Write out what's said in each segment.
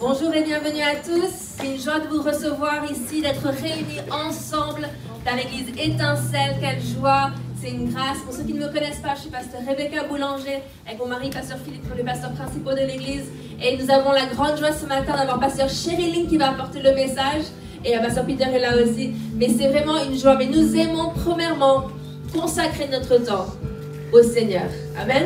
Bonjour et bienvenue à tous. C'est une joie de vous recevoir ici, d'être réunis ensemble dans l'église Étincelle. Quelle joie, c'est une grâce. Pour ceux qui ne me connaissent pas, je suis pasteur Rebecca Boulanger avec mon mari, pasteur Philippe, les pasteurs principaux de l'église. Et nous avons la grande joie ce matin d'avoir pasteur Sherilyn qui va apporter le message. Et pasteur Peter est là aussi. Mais c'est vraiment une joie. Mais nous aimons premièrement consacrer notre temps au Seigneur. Amen.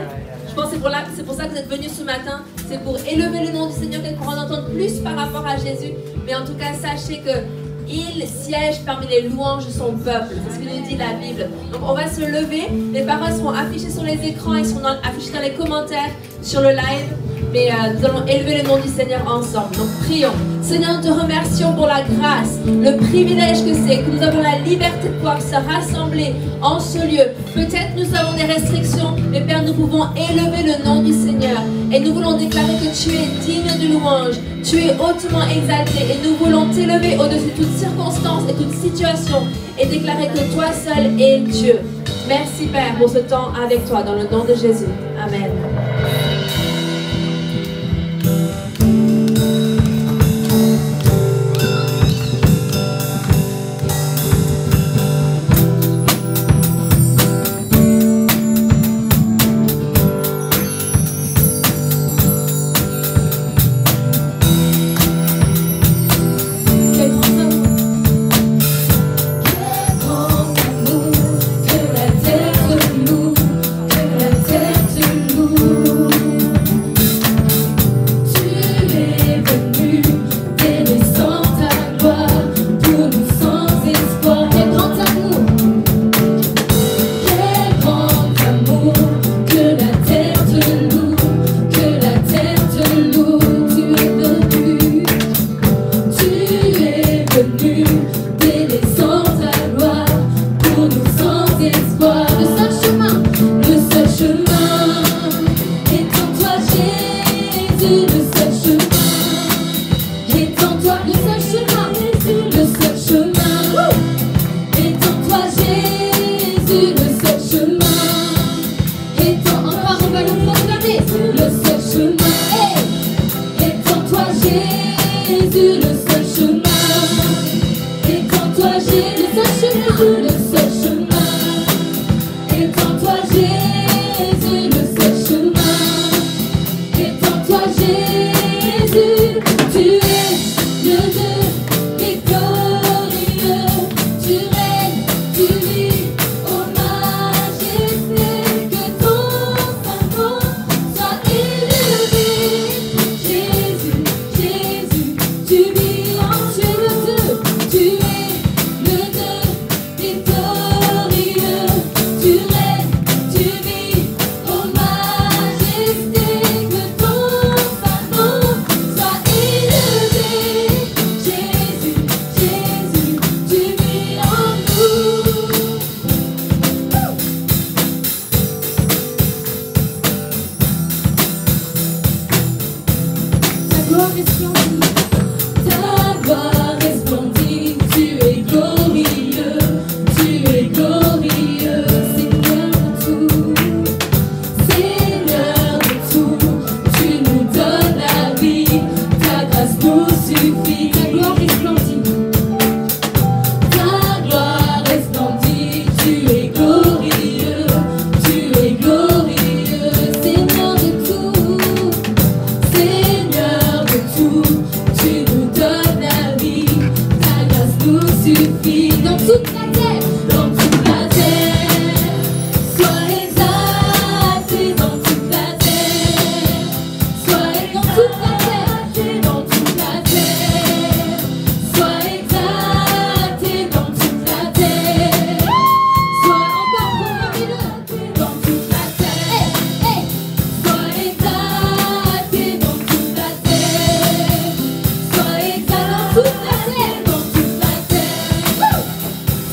Je pense que c'est pour ça que vous êtes venus ce matin. C'est pour élever le nom du Seigneur, peut-être pour en entendre plus par rapport à Jésus. Mais en tout cas, sachez qu'il siège parmi les louanges de son peuple. C'est ce que nous dit la Bible. Donc on va se lever. Les paroles seront affichées sur les écrans et seront affichées dans les commentaires sur le live. Mais nous allons élever le nom du Seigneur ensemble. Donc prions. Seigneur, nous te remercions pour la grâce, le privilège que c'est, que nous avons la liberté de pouvoir se rassembler en ce lieu. Peut-être nous avons des restrictions, mais Père, nous pouvons élever le nom du Seigneur. Et nous voulons déclarer que tu es digne de louange, tu es hautement exalté. Et nous voulons t'élever au-dessus de toute circonstance et toute situation et déclarer que toi seul es Dieu. Merci Père pour ce temps avec toi, dans le nom de Jésus. Amen.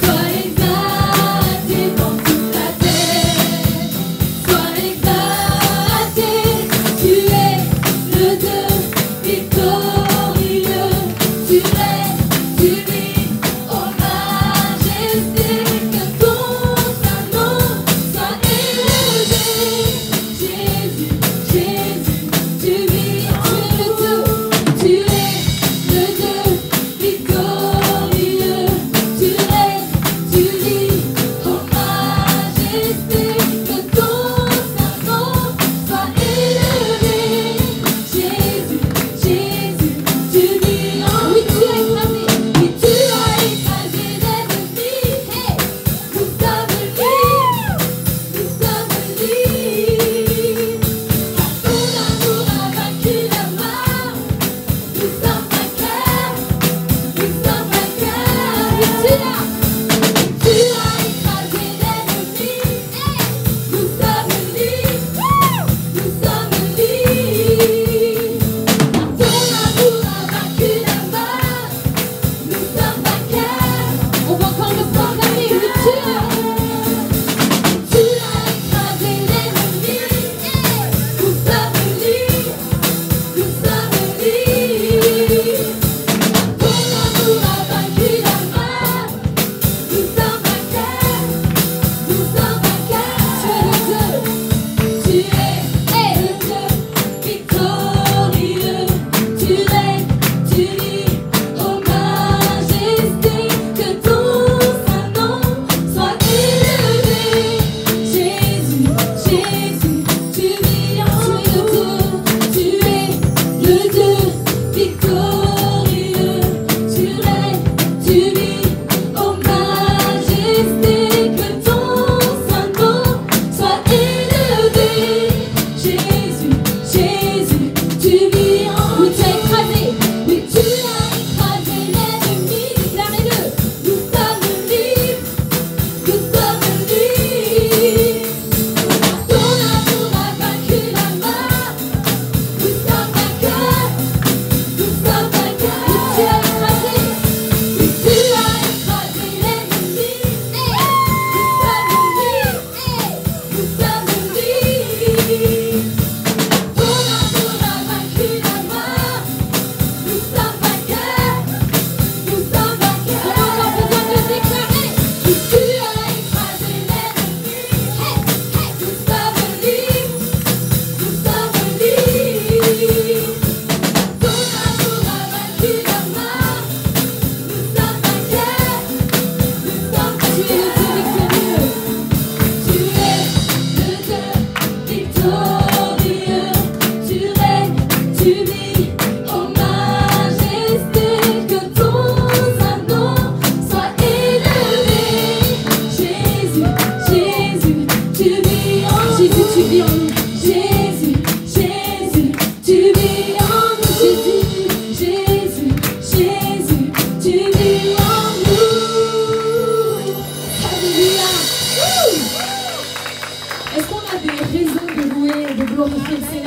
Sois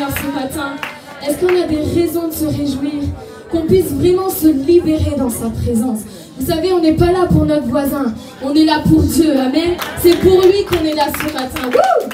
Seigneur ce matin? Est-ce qu'on a des raisons de se réjouir? Qu'on puisse vraiment se libérer dans sa présence. Vous savez, on n'est pas là pour notre voisin, on est là pour Dieu, amen. C'est pour lui qu'on est là ce matin. Wouh!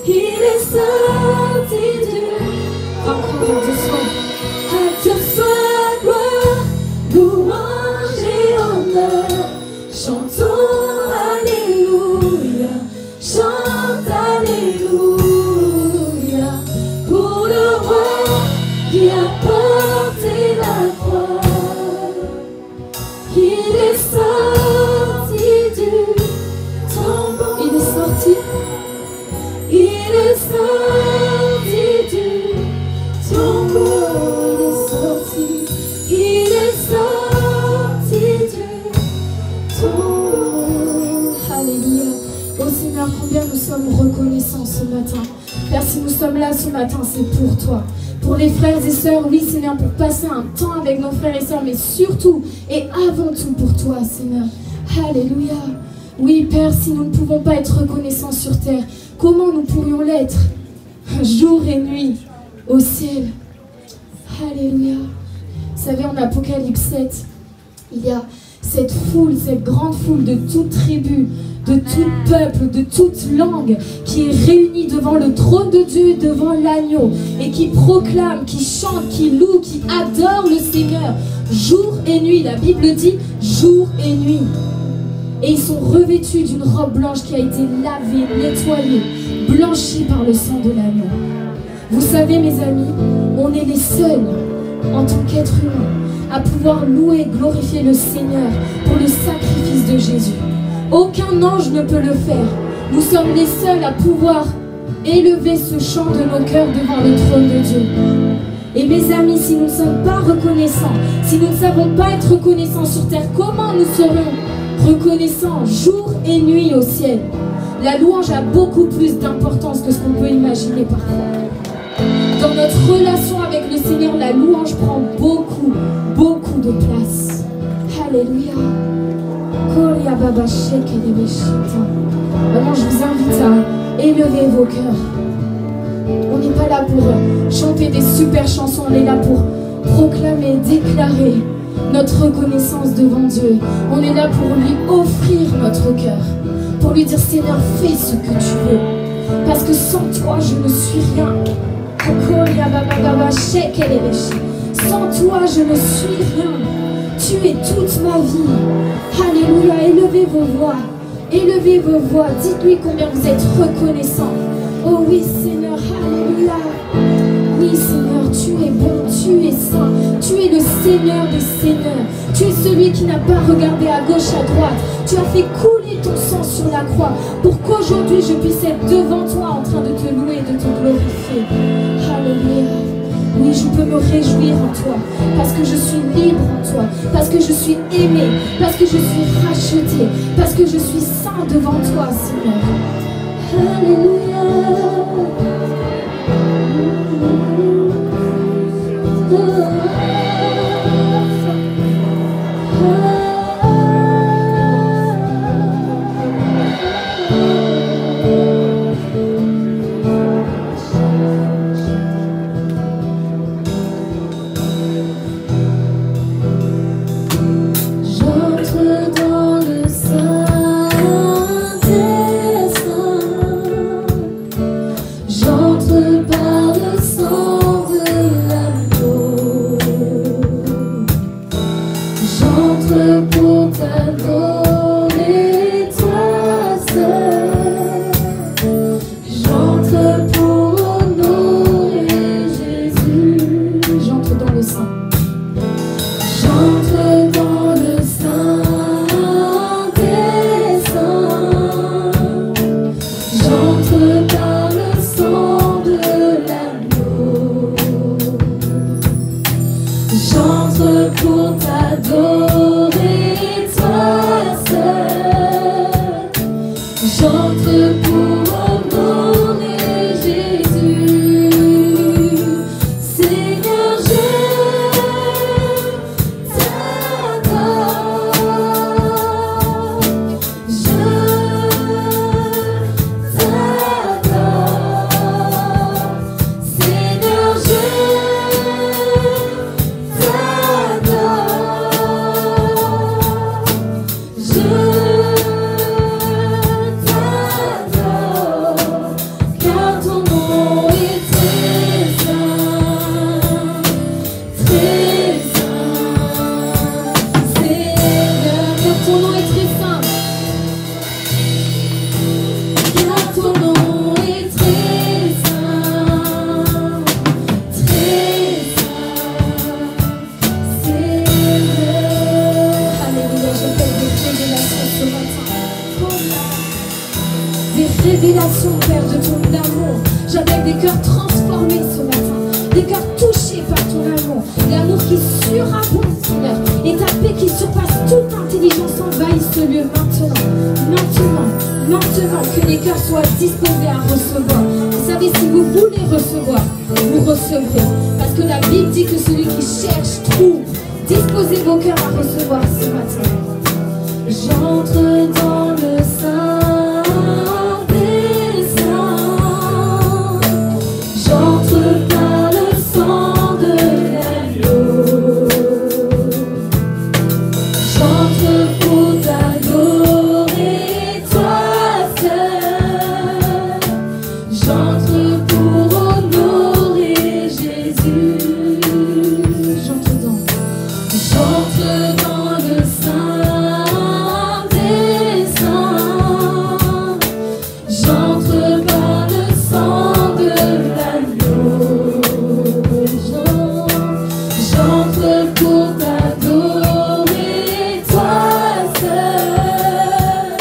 il est sorti du... Encore doucement. À te soit gloire, louange et honneur. Chantons Alléluia, chante Alléluia. Pour le roi qui a porté la croix. Il est sorti du tombeau. Il est sorti. Il est sorti du tombeau. Il est sorti du tombeau. Alléluia. Oh Seigneur, combien nous sommes reconnaissants ce matin. Père, si nous sommes là ce matin, c'est pour toi. Pour les frères et sœurs, oui Seigneur, pour passer un temps avec nos frères et sœurs, mais surtout et avant tout pour toi Seigneur. Alléluia. Oui Père, si nous ne pouvons pas être reconnaissants sur terre, comment nous pourrions l'être jour et nuit au ciel? Alléluia. Vous savez, en Apocalypse 7, il y a cette foule, cette grande foule de toute tribu, de tout peuple, de toute langue qui est réunie devant le trône de Dieu, devant l'agneau et qui proclame, qui chante, qui loue, qui adore le Seigneur jour et nuit. La Bible dit jour et nuit. Et ils sont revêtus d'une robe blanche qui a été lavée, nettoyée, blanchie par le sang de l'agneau. Vous savez mes amis, on est les seuls en tant qu'être humain à pouvoir louer et glorifier le Seigneur pour le sacrifice de Jésus. Aucun ange ne peut le faire. Nous sommes les seuls à pouvoir élever ce chant de nos cœurs devant le trône de Dieu. Et mes amis, si nous ne sommes pas reconnaissants, si nous ne savons pas être reconnaissants sur terre, comment nous serons reconnaissants jour et nuit au ciel? La louange a beaucoup plus d'importance que ce qu'on peut imaginer parfois. Dans notre relation avec le Seigneur, la louange prend beaucoup, beaucoup de place. Alléluia. Vraiment, je vous invite à élever vos cœurs. On n'est pas là pour chanter des super chansons, on est là pour proclamer, déclarer notre reconnaissance devant Dieu. On est là pour lui offrir notre cœur, pour lui dire Seigneur, fais ce que tu veux, parce que sans toi je ne suis rien. Sans toi je ne suis rien. Tu es toute ma vie. Alléluia. Élevez vos voix. Élevez vos voix. Dites-lui combien vous êtes reconnaissant. Oh oui Seigneur. Alléluia. Oui Seigneur, tu es bon, tu es saint. Tu es le Seigneur des seigneurs. Tu es celui qui n'a pas regardé à gauche, à droite. Tu as fait couler ton sang sur la croix pour qu'aujourd'hui je puisse être devant toi en train de te louer, de te glorifier. Alléluia. Oui, je peux me réjouir en toi, parce que je suis libre en toi, parce que je suis aimé, parce que je suis racheté, parce que je suis saint devant toi, Seigneur. Alléluia. J'entre dans le Saint des Saints. maintenant que les cœurs soient disposés à recevoir. Vous savez, si vous voulez recevoir, vous recevrez. Parce que la Bible dit que celui qui cherche trouve. Disposez vos cœurs à recevoir ce matin. J'entre dans le Saint des Saints. J'entre par le sang de l'agneau. J'entre pour t'adorer, toi seul. J'entre pour honorer Jésus. J'entre dans le Saint des Saints. J'entre par le sang de l'agneau. J'entre pour t'adorer, toi seul.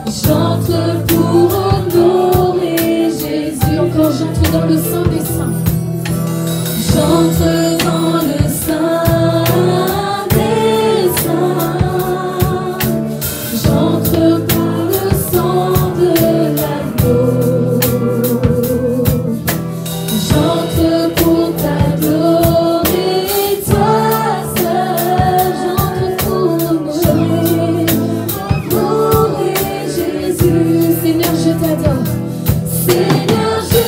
J'entre pour honorer Jésus. Encore, j'entre dans le Saint des Saints. J'entre dans le Saint des Saints. J'entre par le sang de l'agneau. J'entre pour t'adorer, toi seul. J'entre pour honorer Jésus. Seigneur, je t'adore. Seigneur, je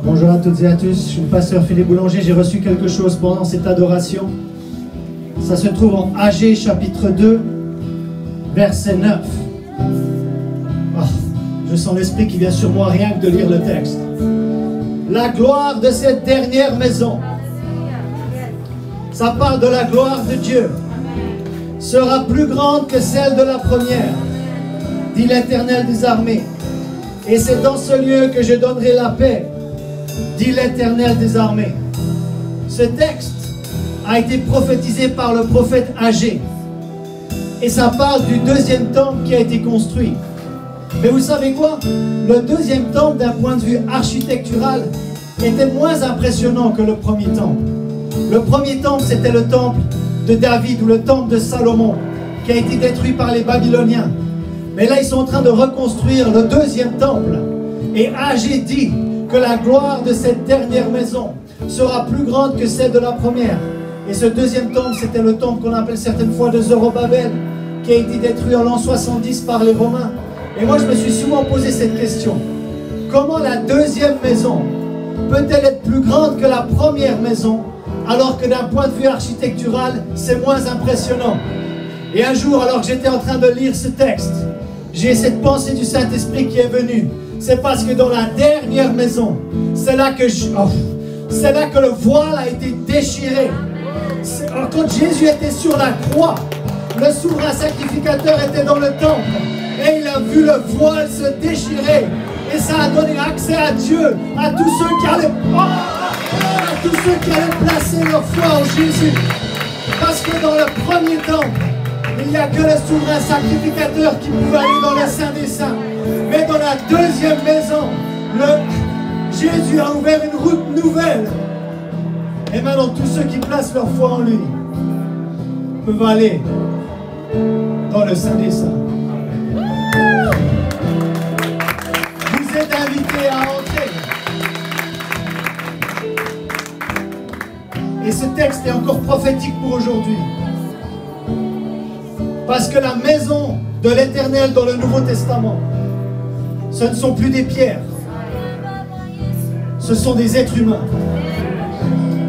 Bonjour à toutes et à tous, je suis le pasteur Philippe Boulanger, j'ai reçu quelque chose pendant cette adoration. Ça se trouve en Agé chapitre 2, verset 9. Oh, je sens l'esprit qui vient sur moi rien que de lire le texte. La gloire de cette dernière maison, ça parle de la gloire de Dieu, sera plus grande que celle de la première, dit l'Éternel des armées. Et c'est dans ce lieu que je donnerai la paix, dit l'Éternel des armées. Ce texte a été prophétisé par le prophète Agé. Et ça parle du deuxième temple qui a été construit. Mais vous savez quoi? Le deuxième temple, d'un point de vue architectural, était moins impressionnant que le premier temple. Le premier temple, c'était le temple de David ou le temple de Salomon, qui a été détruit par les Babyloniens. Mais là, ils sont en train de reconstruire le deuxième temple. Et Agé dit que la gloire de cette dernière maison sera plus grande que celle de la première. Et ce deuxième temple, c'était le temple qu'on appelle certaines fois de Zorobabel, qui a été détruit en l'an 70 par les Romains. Et moi, je me suis souvent posé cette question. Comment la deuxième maison peut-elle être plus grande que la première maison, alors que d'un point de vue architectural, c'est moins impressionnant? Et un jour, alors que j'étais en train de lire ce texte, j'ai cette pensée du Saint-Esprit qui est venue. C'est parce que dans la dernière maison, c'est là que le voile a été déchiré. Quand Jésus était sur la croix, le souverain sacrificateur était dans le temple et il a vu le voile se déchirer. Et ça a donné accès à Dieu, à tous ceux qui allaient placer leur foi en Jésus. Parce que dans le premier temple, il n'y a que le souverain sacrificateur qui pouvait aller dans le Saint des Saints. Mais dans la deuxième maison, Jésus a ouvert une route nouvelle. Et maintenant, tous ceux qui placent leur foi en lui peuvent aller dans le Saint des Saints. Vous êtes invités à entrer. Et ce texte est encore prophétique pour aujourd'hui. Parce que la maison de l'Éternel dans le Nouveau Testament, ce ne sont plus des pierres. Ce sont des êtres humains.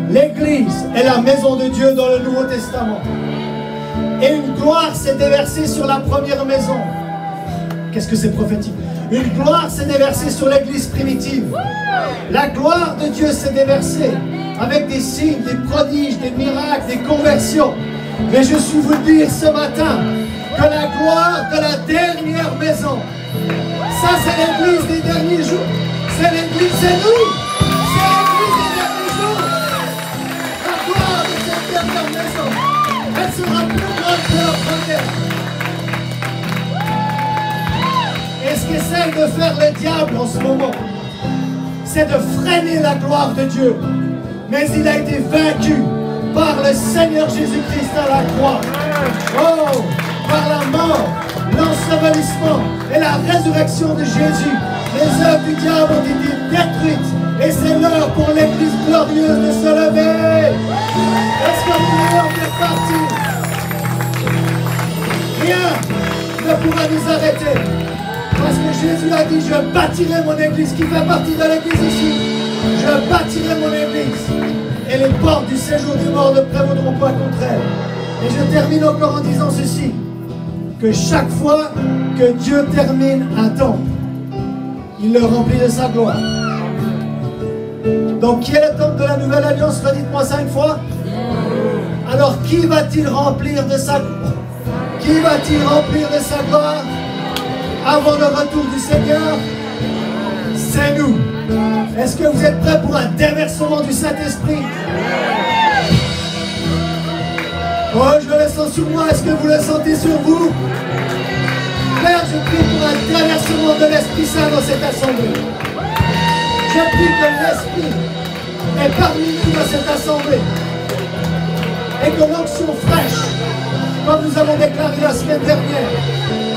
L'Église est la maison de Dieu dans le Nouveau Testament. Et une gloire s'est déversée sur la première maison. Qu'est-ce que c'est prophétique? Une gloire s'est déversée sur l'Église primitive. La gloire de Dieu s'est déversée avec des signes, des prodiges, des miracles, des conversions. Mais je suis vous dire ce matin que la gloire de la dernière maison, ça c'est l'Église des derniers jours. C'est l'Église, c'est nous. C'est l'Église des derniers jours. La gloire de cette dernière maison, elle sera plus grande que la première. Et ce qu'essaye de faire le diable en ce moment, c'est de freiner la gloire de Dieu. Mais il a été vaincu par le Seigneur Jésus-Christ à la croix. Oh, par la mort, l'ensevelissement et la résurrection de Jésus. Les œuvres du diable ont été détruites. Et c'est l'heure pour l'Église glorieuse de se lever. Est-ce que vous voulez en faire partie? Rien ne pourra nous arrêter. Parce que Jésus a dit, je bâtirai mon Église. Qui fait partie de l'Église ici? Je bâtirai mon Église. Et les portes du séjour des morts ne prévaudront pas contre elle. Et je termine encore en disant ceci, que chaque fois que Dieu termine un temple, il le remplit de sa gloire. Donc qui est le temple de la Nouvelle Alliance? Redites-moi ça une fois. Alors qui va-t-il remplir de sa gloire? Qui va-t-il remplir de sa gloire avant le retour du Seigneur? C'est nous. Est-ce que vous êtes prêts pour un déversement du Saint-Esprit? Oh, je le sens sur moi. Est-ce que vous le sentez sur vous? Père, je prie pour un déversement de l'Esprit Saint dans cette assemblée. Je prie que l'Esprit est parmi nous dans cette assemblée. Et que l'onction fraîche, comme nous avons déclaré la semaine dernière,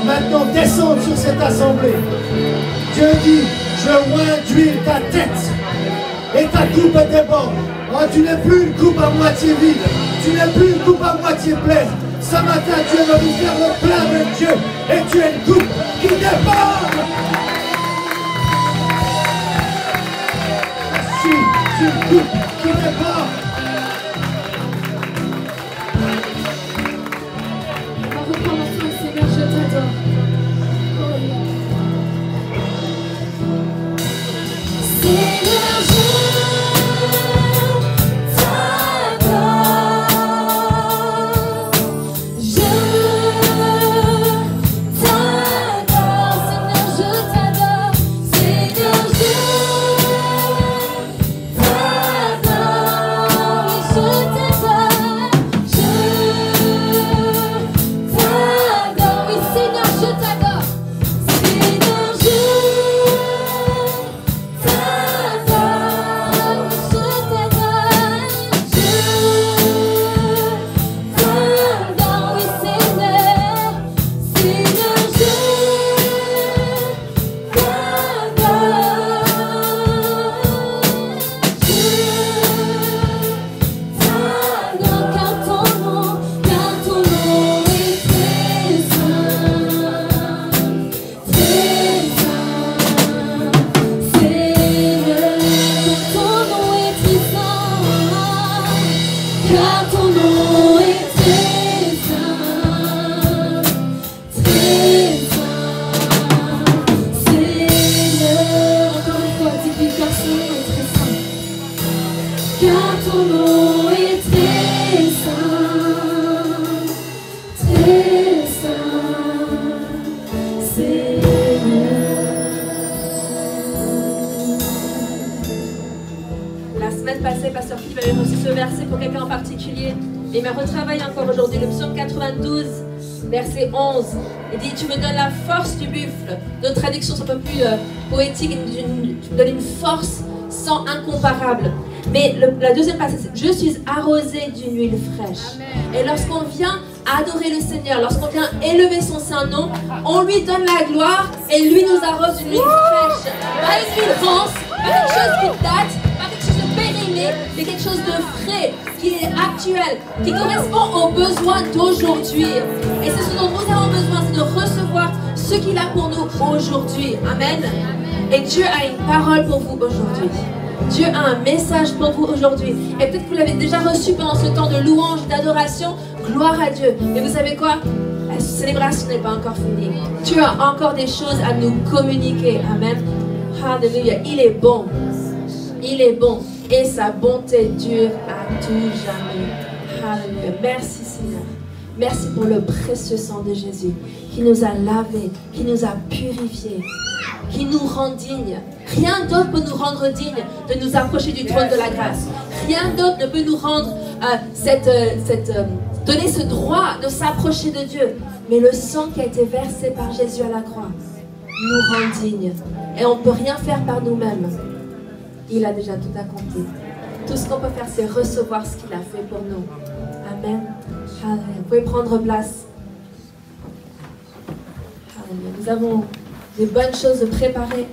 maintenant descende sur cette assemblée. Dieu dit, je oins d'huile ta tête et ta coupe déborde. Oh, tu n'es plus une coupe à moitié vide, tu n'es plus une coupe à moitié pleine. Ce matin, Dieu veut nous faire le plein de Dieu et tu es une coupe qui déborde. Si, tu es une coupe qui déborde. On va reprendre ensemble, Seigneur, je t'adore. Seigneur, je t'adore. Je t'adore, Seigneur, je j'avais reçu ce verset pour quelqu'un en particulier. Et il m'a retravaillé encore aujourd'hui, le psaume 92, verset 11. Il dit, tu me donnes la force du buffle. Notre traduction c'est un peu plus poétique, tu me donnes une force sans incomparable. Mais la deuxième passage, c'est, je suis arrosé d'une huile fraîche. Amen. Et lorsqu'on vient adorer le Seigneur, lorsqu'on vient élever son saint nom, on lui donne la gloire et lui nous arrose d'une huile fraîche. Pas une huile rance, pas quelque chose qui date, pas quelque chose de périmé, mais quelque chose de frais, qui est actuel, qui correspond aux besoins d'aujourd'hui. Et c'est ce dont nous avons besoin, c'est de recevoir ce qu'il a pour nous aujourd'hui. Amen. Et Dieu a une parole pour vous aujourd'hui. Dieu a un message pour vous aujourd'hui. Et peut-être que vous l'avez déjà reçu pendant ce temps de louange, d'adoration. Gloire à Dieu. Mais vous savez quoi? La célébration n'est pas encore finie. Dieu a encore des choses à nous communiquer. Amen. Alléluia. Il est bon. Il est bon. Et sa bonté dure à tout jamais. Alléluia. Merci Seigneur. Merci pour le précieux sang de Jésus qui nous a lavés, qui nous a purifiés, qui nous rend dignes. Rien d'autre peut nous rendre dignes de nous approcher du trône de la grâce. Rien d'autre ne peut nous rendre donner ce droit de s'approcher de Dieu. Mais le sang qui a été versé par Jésus à la croix nous rend dignes. Et on ne peut rien faire par nous-mêmes. Il a déjà tout accompli. Tout ce qu'on peut faire, c'est recevoir ce qu'il a fait pour nous. Amen. Alléluia. Vous pouvez prendre place. Alléluia. Nous avons des bonnes choses préparées.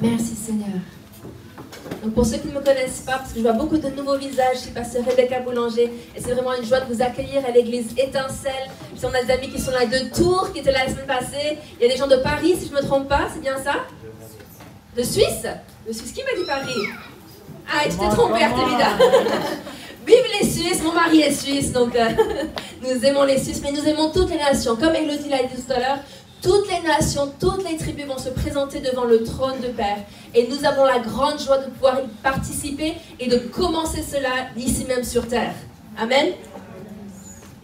Merci Seigneur. Donc pour ceux qui ne me connaissent pas, parce que je vois beaucoup de nouveaux visages, je suis pasteur Rebecca Boulanger et c'est vraiment une joie de vous accueillir à l'église Étincelle. Puis on a des amis qui sont là de Tours, qui étaient là la semaine passée. Il y a des gens de Paris, si je ne me trompe pas, c'est bien ça? De Suisse? De Suisse, qui m'a dit Paris? Ah, tu t'es trompé Artemida. Vive les Suisses, mon mari est suisse, donc nous aimons les Suisses, mais nous aimons toutes les nations. Comme Elodie l'a dit tout à l'heure, toutes les nations, toutes les tribus vont se présenter devant le trône de Père. Et nous avons la grande joie de pouvoir y participer et de commencer cela ici même sur terre. Amen.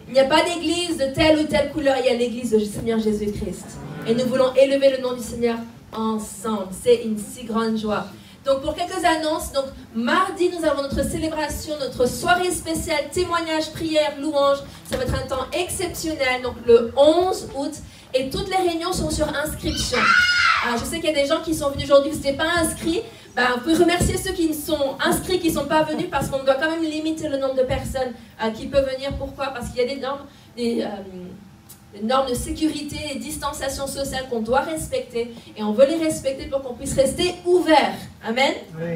Il n'y a pas d'église de telle ou telle couleur, il y a l'église du Seigneur Jésus-Christ. Et nous voulons élever le nom du Seigneur ensemble. C'est une si grande joie. Donc pour quelques annonces, donc mardi nous avons notre célébration, notre soirée spéciale, témoignage, prière, louange. Ça va être un temps exceptionnel, donc le 11 août. Et toutes les réunions sont sur inscription. Alors, je sais qu'il y a des gens qui sont venus aujourd'hui, vous n'étiez pas inscrits. Vous pouvez remercier ceux qui sont inscrits, qui ne sont pas venus, parce qu'on doit quand même limiter le nombre de personnes qui peuvent venir. Pourquoi? Parce qu'il y a des normes, des normes de sécurité et distanciation sociale qu'on doit respecter. Et on veut les respecter pour qu'on puisse rester ouvert. Amen. Oui.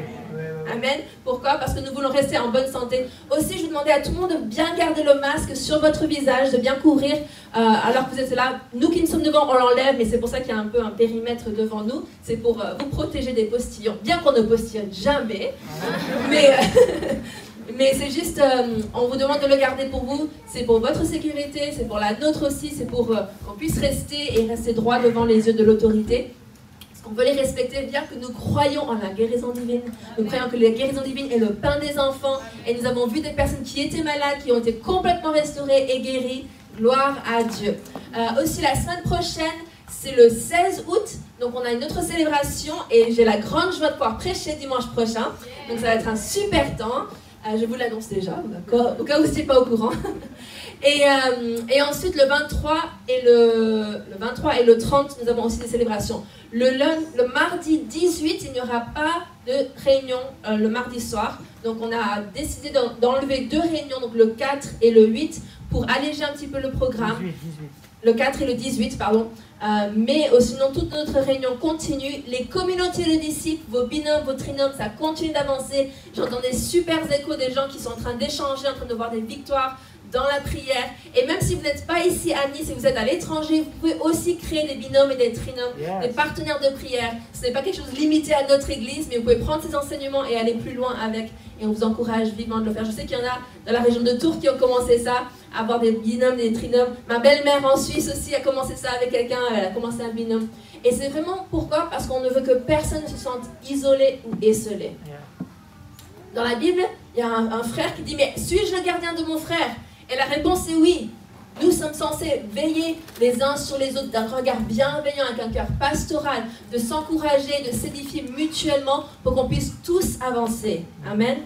Amen. Pourquoi? Parce que nous voulons rester en bonne santé. Aussi, je vous demandais à tout le monde de bien garder le masque sur votre visage, de bien couvrir alors que vous êtes là. Nous qui nous sommes devant, on l'enlève, mais c'est pour ça qu'il y a un peu un périmètre devant nous. C'est pour vous protéger des postillons. Bien qu'on ne postillonne jamais. Mais c'est juste, on vous demande de le garder pour vous. C'est pour votre sécurité, c'est pour la nôtre aussi. C'est pour qu'on puisse rester droit devant les yeux de l'autorité. On veut les respecter, bien que nous croyons en la guérison divine. Nous croyons que la guérison divine est le pain des enfants. Et nous avons vu des personnes qui étaient malades, qui ont été complètement restaurées et guéries. Gloire à Dieu. Aussi, la semaine prochaine, c'est le 16 août. Donc, on a une autre célébration. Et j'ai la grande joie de pouvoir prêcher dimanche prochain. Donc, ça va être un super temps. Je vous l'annonce déjà, au cas où vous n'étiez pas au courant. Et ensuite, le 23 et le 30, nous avons aussi des célébrations. Le mardi 18, il n'y aura pas de réunion le mardi soir. Donc, on a décidé d'enlever 2 réunions, donc le 4 et le 8, pour alléger un petit peu le programme. 18. Le 4 et le 18, pardon. Mais sinon, toute notre réunion continue. Les communautés de disciples, vos binômes, vos trinômes, ça continue d'avancer. J'entends des super échos des gens qui sont en train d'échanger, en train de voir des victoires dans la prière. Et même si vous n'êtes pas ici à Nice et vous êtes à l'étranger, vous pouvez aussi créer des binômes et des trinômes, des partenaires de prière. Ce n'est pas quelque chose limité à notre église, mais vous pouvez prendre ces enseignements et aller plus loin avec. Et on vous encourage vivement de le faire. Je sais qu'il y en a dans la région de Tours qui ont commencé ça, à avoir des binômes, des trinômes. Ma belle-mère en Suisse aussi a commencé ça avec quelqu'un, elle a commencé un binôme. Et c'est vraiment pourquoi? Parce qu'on ne veut que personne ne se sente isolé ou esselé. Dans la Bible, il y a un frère qui dit « Mais suis-je le gardien de mon frère ?» Et la réponse est oui. Nous sommes censés veiller les uns sur les autres d'un regard bienveillant, avec un cœur pastoral, de s'encourager, de s'édifier mutuellement pour qu'on puisse tous avancer. Amen.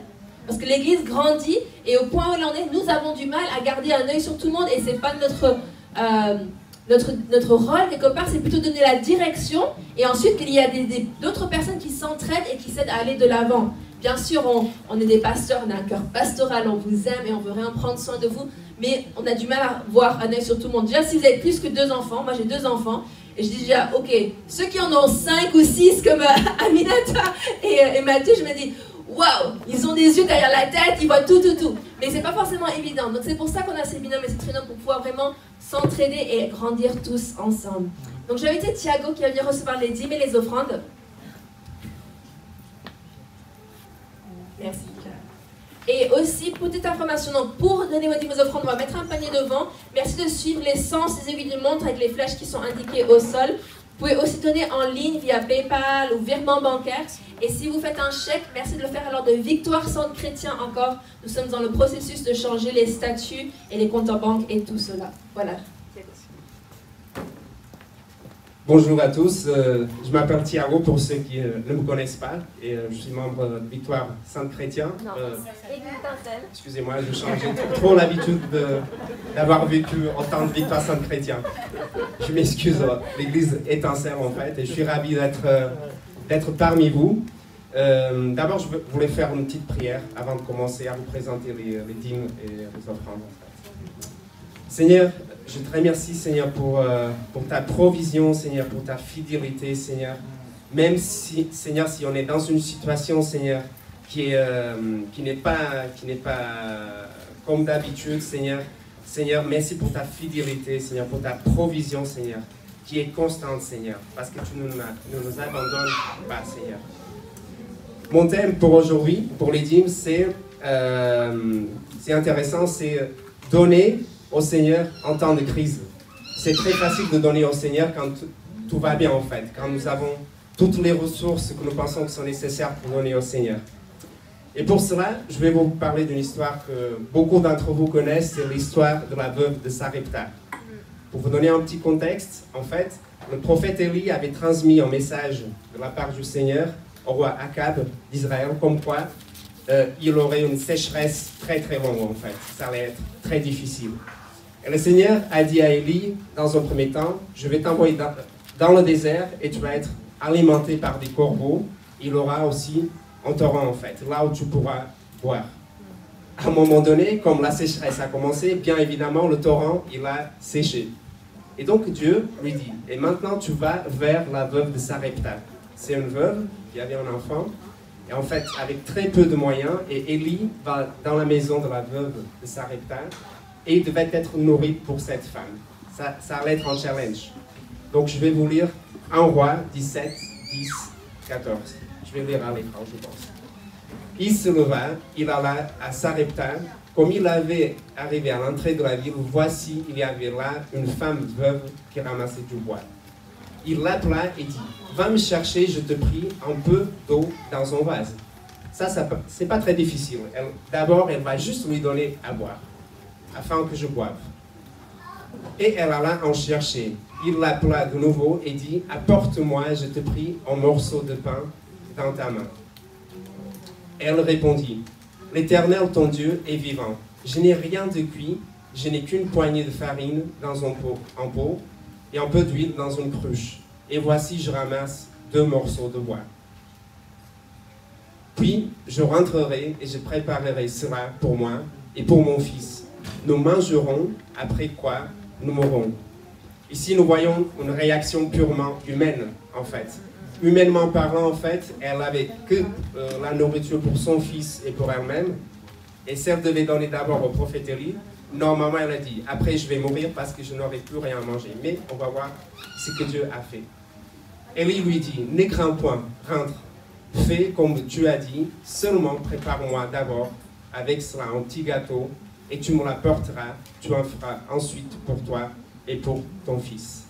Parce que l'Église grandit et au point où elle en est, nous avons du mal à garder un œil sur tout le monde et c'est pas notre rôle quelque part, c'est plutôt donner la direction et ensuite qu'il y a d'autres personnes qui s'entraident et qui s'aident à aller de l'avant. Bien sûr, on est des pasteurs, on a un cœur pastoral, on vous aime et on veut vraiment prendre soin de vous, mais on a du mal à voir un œil sur tout le monde. Déjà, si vous avez plus que 2 enfants, moi j'ai 2 enfants, et je dis déjà, ok, ceux qui en ont 5 ou 6 comme Aminata et Mathieu, je me dis, waouh, ils ont des yeux derrière la tête, ils voient tout. Mais c'est pas forcément évident. Donc c'est pour ça qu'on a ces binômes et ces trinômes pour pouvoir vraiment s'entraider et grandir tous ensemble. Donc j'ai invité Thiago qui va venir recevoir les dîmes et les offrandes. Merci. Et aussi, petite information, donc pour donner vos dîmes et offrandes, on va mettre un panier devant. Merci de suivre les sens, les aiguilles de montre avec les flèches qui sont indiquées au sol. Vous pouvez aussi donner en ligne via PayPal ou virement bancaire. Et si vous faites un chèque, merci de le faire alors de Victoire Centre Chrétien encore. Nous sommes dans le processus de changer les statuts et les comptes en banque et tout cela. Voilà. Bonjour à tous, je m'appelle Thiago pour ceux qui ne me connaissent pas et je suis membre de Victoire Centre Chrétien. Excusez-moi, je change, j'ai trop l'habitude d'avoir vécu autant de Victoire Centre Chrétien. Je m'excuse, l'église Étincelle en fait, et je suis ravi d'être parmi vous. D'abord, je voulais faire une petite prière avant de commencer à vous présenter les dîmes et les offrandes. En fait. Seigneur, je te remercie, Seigneur, pour ta provision, Seigneur, pour ta fidélité, Seigneur. Même si, Seigneur, si on est dans une situation, Seigneur, qui n'est pas comme d'habitude, Seigneur. Seigneur, merci pour ta fidélité, Seigneur, pour ta provision, Seigneur, qui est constante, Seigneur, parce que tu ne nous abandonnes pas, Seigneur. Mon thème pour aujourd'hui, pour les dîmes, c'est intéressant, c'est donner au Seigneur en temps de crise. C'est très facile de donner au Seigneur quand tout va bien en fait, quand nous avons toutes les ressources que nous pensons qui sont nécessaires pour donner au Seigneur. Et pour cela, je vais vous parler d'une histoire que beaucoup d'entre vous connaissent, c'est l'histoire de la veuve de Sarepta. Pour vous donner un petit contexte, en fait, le prophète Élie avait transmis un message de la part du Seigneur au roi Akab d'Israël, comme quoi il aurait une sécheresse très très longue en fait, ça allait être très difficile. Et le Seigneur a dit à Élie, dans un premier temps, je vais t'envoyer dans le désert et tu vas être alimenté par des corbeaux. Il aura aussi un torrent en fait, là où tu pourras boire. À un moment donné, comme la sécheresse a commencé, bien évidemment, le torrent, il a séché. Et donc Dieu lui dit, et maintenant tu vas vers la veuve de Sarepta. C'est une veuve qui avait un enfant, et en fait, avec très peu de moyens, et Élie va dans la maison de la veuve de Sarepta, et il devait être nourri pour cette femme. Ça allait être un challenge. Donc je vais vous lire 1 Roi 17, 10, 14. Je vais lire à l'écran, je pense. Il se leva, il alla à Sarepta. Comme il avait arrivé à l'entrée de la ville, voici, il y avait là une femme veuve qui ramassait du bois. Il l'appela et dit, va me chercher, je te prie, un peu d'eau dans un vase. Ça c'est pas très difficile. D'abord, elle va juste lui donner à boire, afin que je boive. Et elle alla en chercher. Il l'appela de nouveau et dit, apporte-moi, je te prie, un morceau de pain dans ta main. Elle répondit, l'Éternel ton Dieu est vivant. Je n'ai rien de cuit, je n'ai qu'une poignée de farine dans un pot et un peu d'huile dans une cruche. Et voici, je ramasse 2 morceaux de bois. Puis, je rentrerai et je préparerai cela pour moi et pour mon fils. Nous mangerons, après quoi nous mourrons. Ici, nous voyons une réaction purement humaine, en fait. Humainement parlant, en fait, elle n'avait que la nourriture pour son fils et pour elle-même. Et si elle devait donner d'abord au prophète Élie, normalement, elle a dit, après je vais mourir parce que je n'aurai plus rien à manger. Mais on va voir ce que Dieu a fait. Élie lui dit, ne crains point, rentre, fais comme tu as dit, seulement prépare-moi d'abord avec cela un petit gâteau et tu me l'apporteras, tu en feras ensuite pour toi et pour ton fils.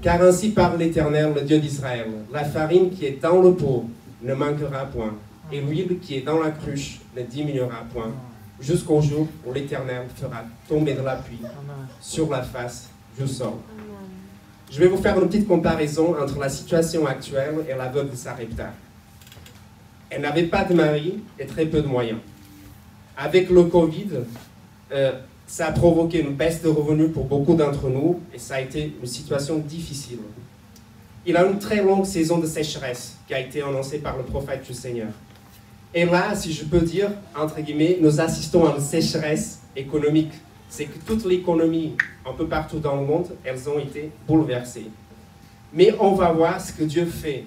Car ainsi parle l'Éternel, le Dieu d'Israël, la farine qui est dans le pot ne manquera point, et l'huile qui est dans la cruche ne diminuera point, jusqu'au jour où l'Éternel fera tomber de la pluie sur la face du sol. Je vais vous faire une petite comparaison entre la situation actuelle et la veuve de Sarepta. Elle n'avait pas de mari et très peu de moyens. Avec le Covid, ça a provoqué une baisse de revenus pour beaucoup d'entre nous et ça a été une situation difficile. Il y a une très longue saison de sécheresse qui a été annoncée par le prophète du Seigneur. Et là, si je peux dire, entre guillemets, nous assistons à une sécheresse économique. C'est que toute l'économie, un peu partout dans le monde, elles ont été bouleversées. Mais on va voir ce que Dieu fait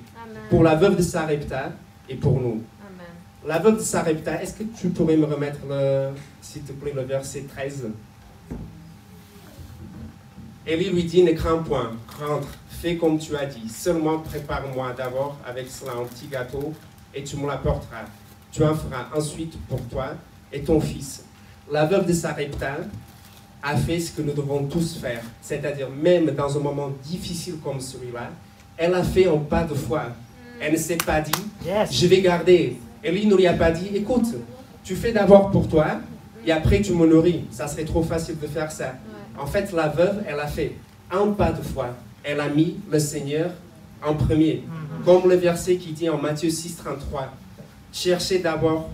pour la veuve de Sarepta et pour nous. Amen. La veuve de Sarepta, est-ce que tu pourrais me remettre, s'il te plaît, le verset 13? Élie lui dit, ne crains point, rentre, fais comme tu as dit, seulement prépare-moi d'abord avec cela un petit gâteau et tu me l'apporteras. Tu en feras ensuite pour toi et ton fils. La veuve de Sarepta a fait ce que nous devons tous faire, c'est-à-dire même dans un moment difficile comme celui-là, elle a fait un pas de foi. Elle ne s'est pas dit, je vais garder. Élie ne lui a pas dit, écoute, tu fais d'abord pour toi et après tu me nourris. Ça serait trop facile de faire ça. En fait, la veuve, elle a fait un pas de foi. Elle a mis le Seigneur en premier. Comme le verset qui dit en Matthieu 6, 33, cherchez d'abord,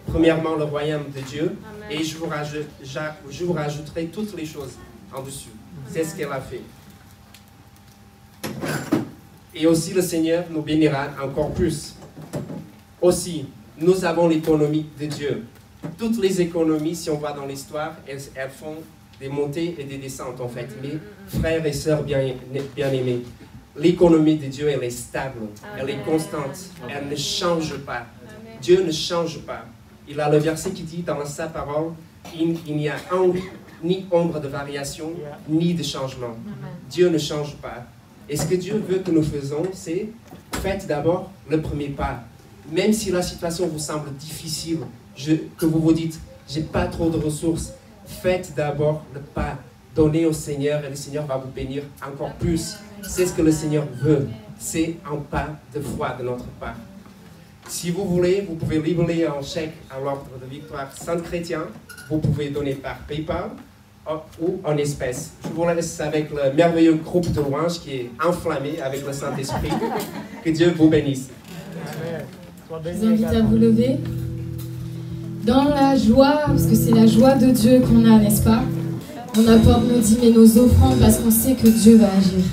premièrement, le royaume de Dieu. Et je vous rajouterai toutes les choses en dessus. C'est ce qu'elle a fait. Et aussi le Seigneur nous bénira encore plus. Aussi, nous avons l'économie de Dieu. Toutes les économies, si on va dans l'histoire, elles font des montées et des descentes en fait. Mais frères et sœurs bien-aimés, l'économie de Dieu, elle est stable, elle est constante, elle ne change pas. Dieu ne change pas. Il a le verset qui dit dans sa parole, il n'y a ni ombre de variation, ni de changement. Dieu ne change pas. Et ce que Dieu veut que nous faisons, c'est faites d'abord le premier pas. Même si la situation vous semble difficile, que vous vous dites, j'ai pas trop de ressources, faites d'abord le pas. Donnez au Seigneur et le Seigneur va vous bénir encore plus. C'est ce que le Seigneur veut. C'est un pas de foi de notre part. Si vous voulez, vous pouvez livrer un chèque à l'ordre de Victoire Sainte Chrétien. Vous pouvez donner par PayPal ou en espèces. Je vous laisse avec le merveilleux groupe de louanges qui est enflammé avec le Saint-Esprit. Que Dieu vous bénisse. Je vous invite à vous lever. Dans la joie, parce que c'est la joie de Dieu qu'on a, n'est-ce pas? On apporte nos dîmes et nos offrandes parce qu'on sait que Dieu va agir.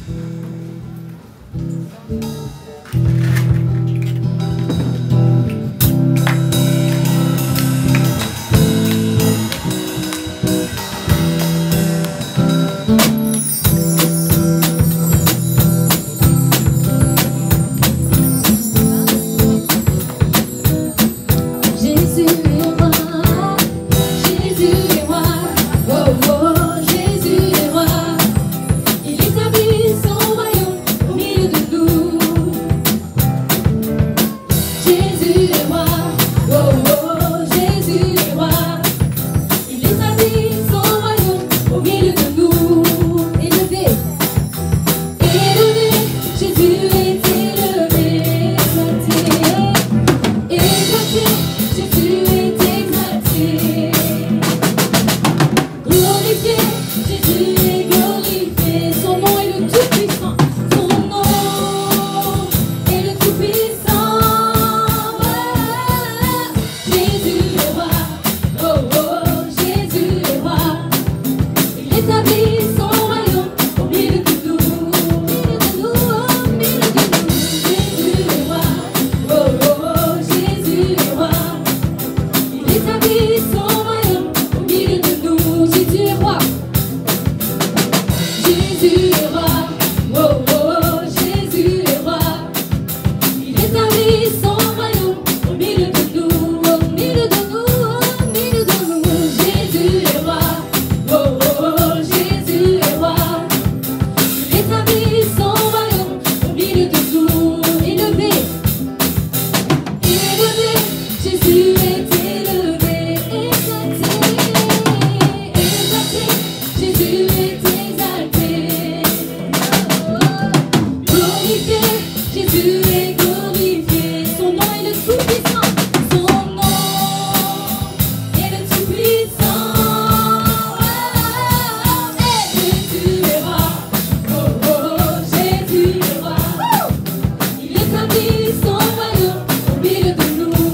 Son royaume au milieu de nous.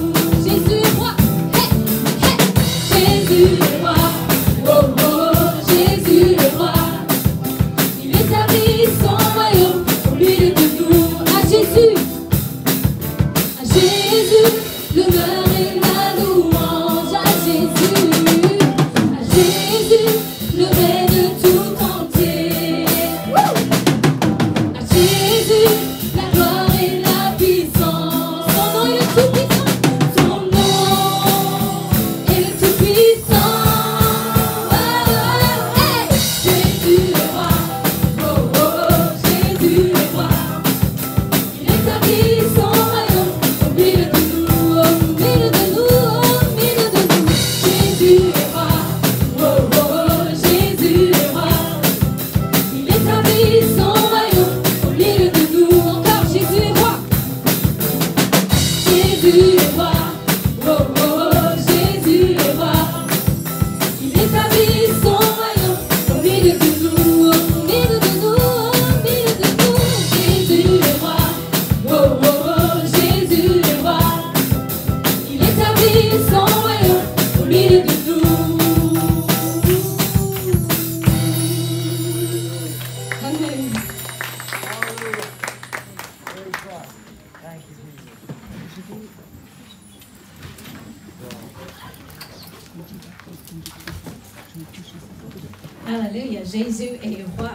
Alléluia, Jésus est roi.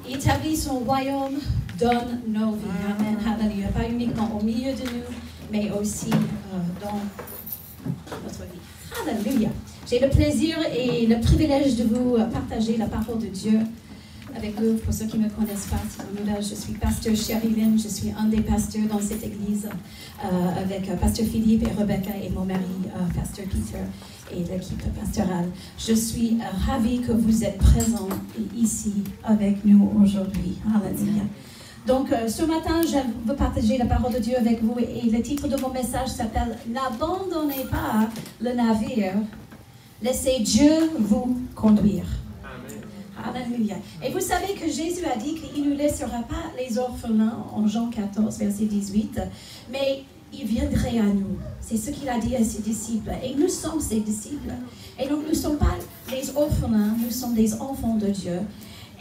Il établit son royaume, donne nos vies. Amen, alléluia. Pas uniquement au milieu de nous, mais aussi dans notre vie. Alléluia. J'ai le plaisir et le privilège de vous partager la parole de Dieu avec vous. Pour ceux qui ne me connaissent pas, je suis pasteur Sherilyn, je suis un des pasteurs dans cette église avec pasteur Philippe et Rebecca et mon mari, pasteur Peter, et l'équipe pastorale. Je suis ravie que vous êtes présents ici avec nous aujourd'hui. Alléluia. Donc, ce matin, je veux partager la parole de Dieu avec vous et le titre de mon message s'appelle « N'abandonnez pas le navire, laissez Dieu vous conduire ». Alléluia. Et vous savez que Jésus a dit qu'il ne nous laissera pas les orphelins en Jean 14, verset 18, mais il viendrait à nous. C'est ce qu'il a dit à ses disciples. Et nous sommes ses disciples. Et donc nous ne sommes pas les orphelins, nous sommes des enfants de Dieu.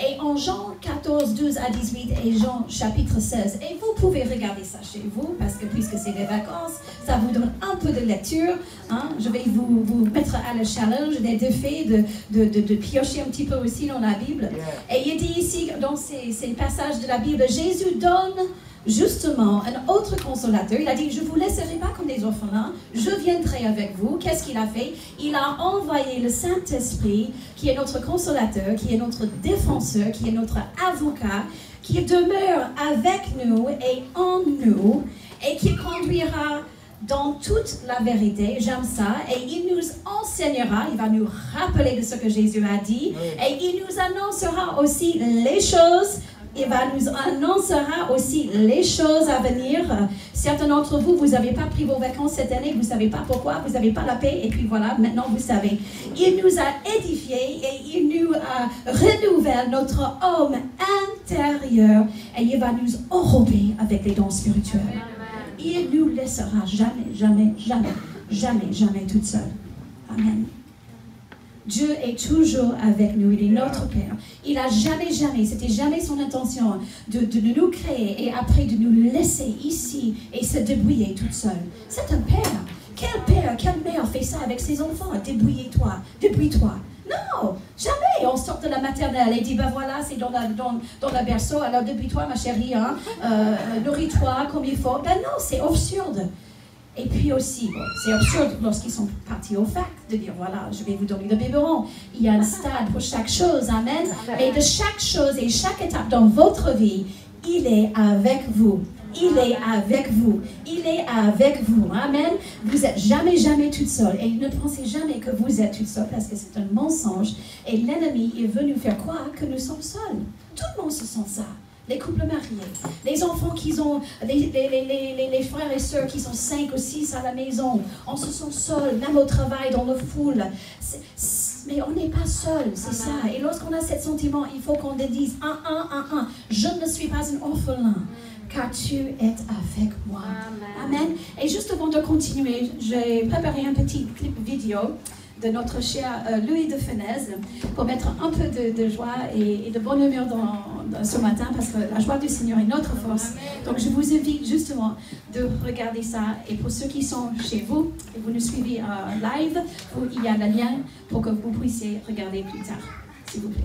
Et en Jean 14, 12 à 18 et Jean chapitre 16, et vous pouvez regarder ça chez vous, parce que puisque c'est les vacances, ça vous donne un peu de lecture. Hein? Je vais vous mettre à le challenge des défis de piocher un petit peu aussi dans la Bible. Et il dit ici, dans ces passages de la Bible, Jésus donne justement un autre consolateur. Il a dit, je ne vous laisserai pas comme des orphelins, je viendrai avec vous. Qu'est-ce qu'il a fait? Il a envoyé le Saint-Esprit, qui est notre consolateur, qui est notre défenseur, qui est notre avocat, qui demeure avec nous et en nous, et qui conduira dans toute la vérité. J'aime ça. Et il nous enseignera, il va nous rappeler de ce que Jésus a dit, et il nous annoncera aussi les choses. Il nous annoncera aussi les choses à venir. Certains d'entre vous, vous n'avez pas pris vos vacances cette année, vous ne savez pas pourquoi, vous n'avez pas la paix, et puis voilà, maintenant vous savez. Il nous a édifiés et il nous renouvelle notre homme intérieur et il va nous enrober avec les dons spirituels. Il ne nous laissera jamais, jamais, jamais, jamais, jamais toute seule. Amen. Dieu est toujours avec nous, il est notre Père. Il n'a jamais, jamais, c'était jamais son intention de nous créer et après de nous laisser ici et se débrouiller toute seule. C'est un Père. Quelle mère fait ça avec ses enfants? Débrouille-toi, débrouille-toi. Non, jamais. On sort de la maternelle et dit, ben voilà, c'est dans le berceau, alors débrouille-toi ma chérie, hein, nourris-toi comme il faut. Ben non, c'est absurde. Et puis aussi, bon, c'est absurde lorsqu'ils sont partis au fac de dire, voilà, je vais vous donner le biberon. Il y a un stade pour chaque chose, amen. Et de chaque chose et chaque étape dans votre vie, il est avec vous. Il est avec vous. Il est avec vous. Amen. Vous n'êtes jamais, jamais toute seule. Et ne pensez jamais que vous êtes toute seule parce que c'est un mensonge. Et l'ennemi est venu faire croire que nous sommes seuls. Tout le monde se sent ça. Les couples mariés, les enfants qui ont, les frères et sœurs qui sont 5 ou 6 à la maison, on se sent seul, même au travail, dans la foule. Mais on n'est pas seul, c'est ça. Et lorsqu'on a ce sentiment, il faut qu'on le dise, je ne suis pas un orphelin, car tu es avec moi. Amen. Et juste avant de continuer, j'ai préparé un petit clip vidéo de notre cher Louis de Fenez pour mettre un peu de joie et de bonne humeur dans ce matin parce que la joie du Seigneur est notre force. Donc je vous invite justement de regarder ça et pour ceux qui sont chez vous et vous nous suivez live, il y a le lien pour que vous puissiez regarder plus tard, s'il vous plaît.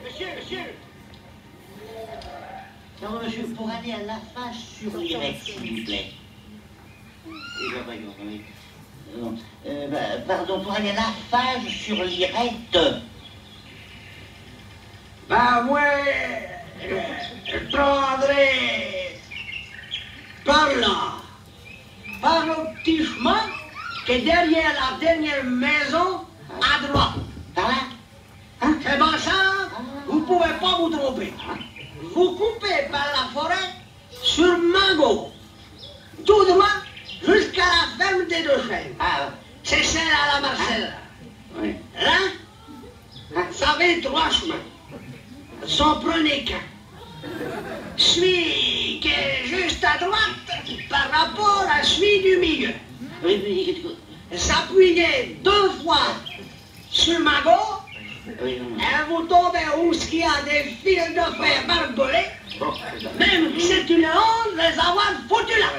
Monsieur, non, monsieur, pour aller à Lafarge sur l'Irec, s'il vous plaît. Pardon, pour aller à Lafarge sur l'Irec. Ben, moi, je prendrai par là, par le petit chemin qui est derrière la dernière maison à droite. Par là? Hein? C'est bon ça, vous ne pouvez pas vous tromper. Vous coupez par la forêt sur ma gauche, tout droit jusqu'à la ferme des Deux Chênes. C'est celle à la Marcelle. Oui. Là, ça fait 3 chemins. S'en prenez qu'un. Celui qui est juste à droite par rapport à celui du milieu. Oui, S'appuyez 2 fois sur ma gauche. oui, Et vous tombez où il y a des fils de fer barbelés. bon, Même que c'est une honte de les avoir foutus là.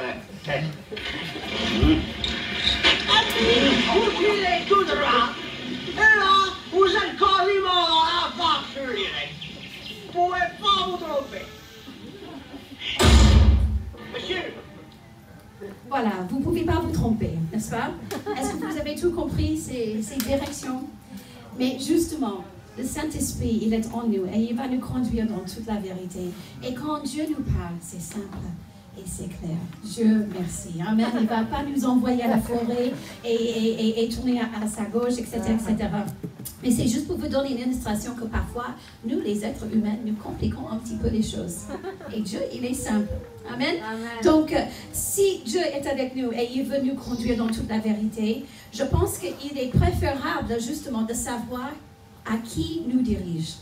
Et puis, vous filez tout droit. Et là, vous êtes quasiment en face sur les règles. Vous ne pouvez pas vous tromper. Monsieur. Voilà, vous ne pouvez pas vous tromper, n'est-ce pas? Est-ce que vous avez tout compris, ces directions? Mais justement, le Saint-Esprit, il est en nous et il va nous conduire dans toute la vérité. Et quand Dieu nous parle, c'est simple et c'est clair. Dieu merci. Amen. Il ne va pas nous envoyer à la forêt et tourner à sa gauche, etc., etc. Mais c'est juste pour vous donner une illustration que parfois, nous, les êtres humains, nous compliquons un petit peu les choses. Et Dieu, il est simple. Amen. Amen. Donc, si Dieu est avec nous et il veut nous conduire dans toute la vérité, je pense qu'il est préférable justement de savoir à qui nous dirige.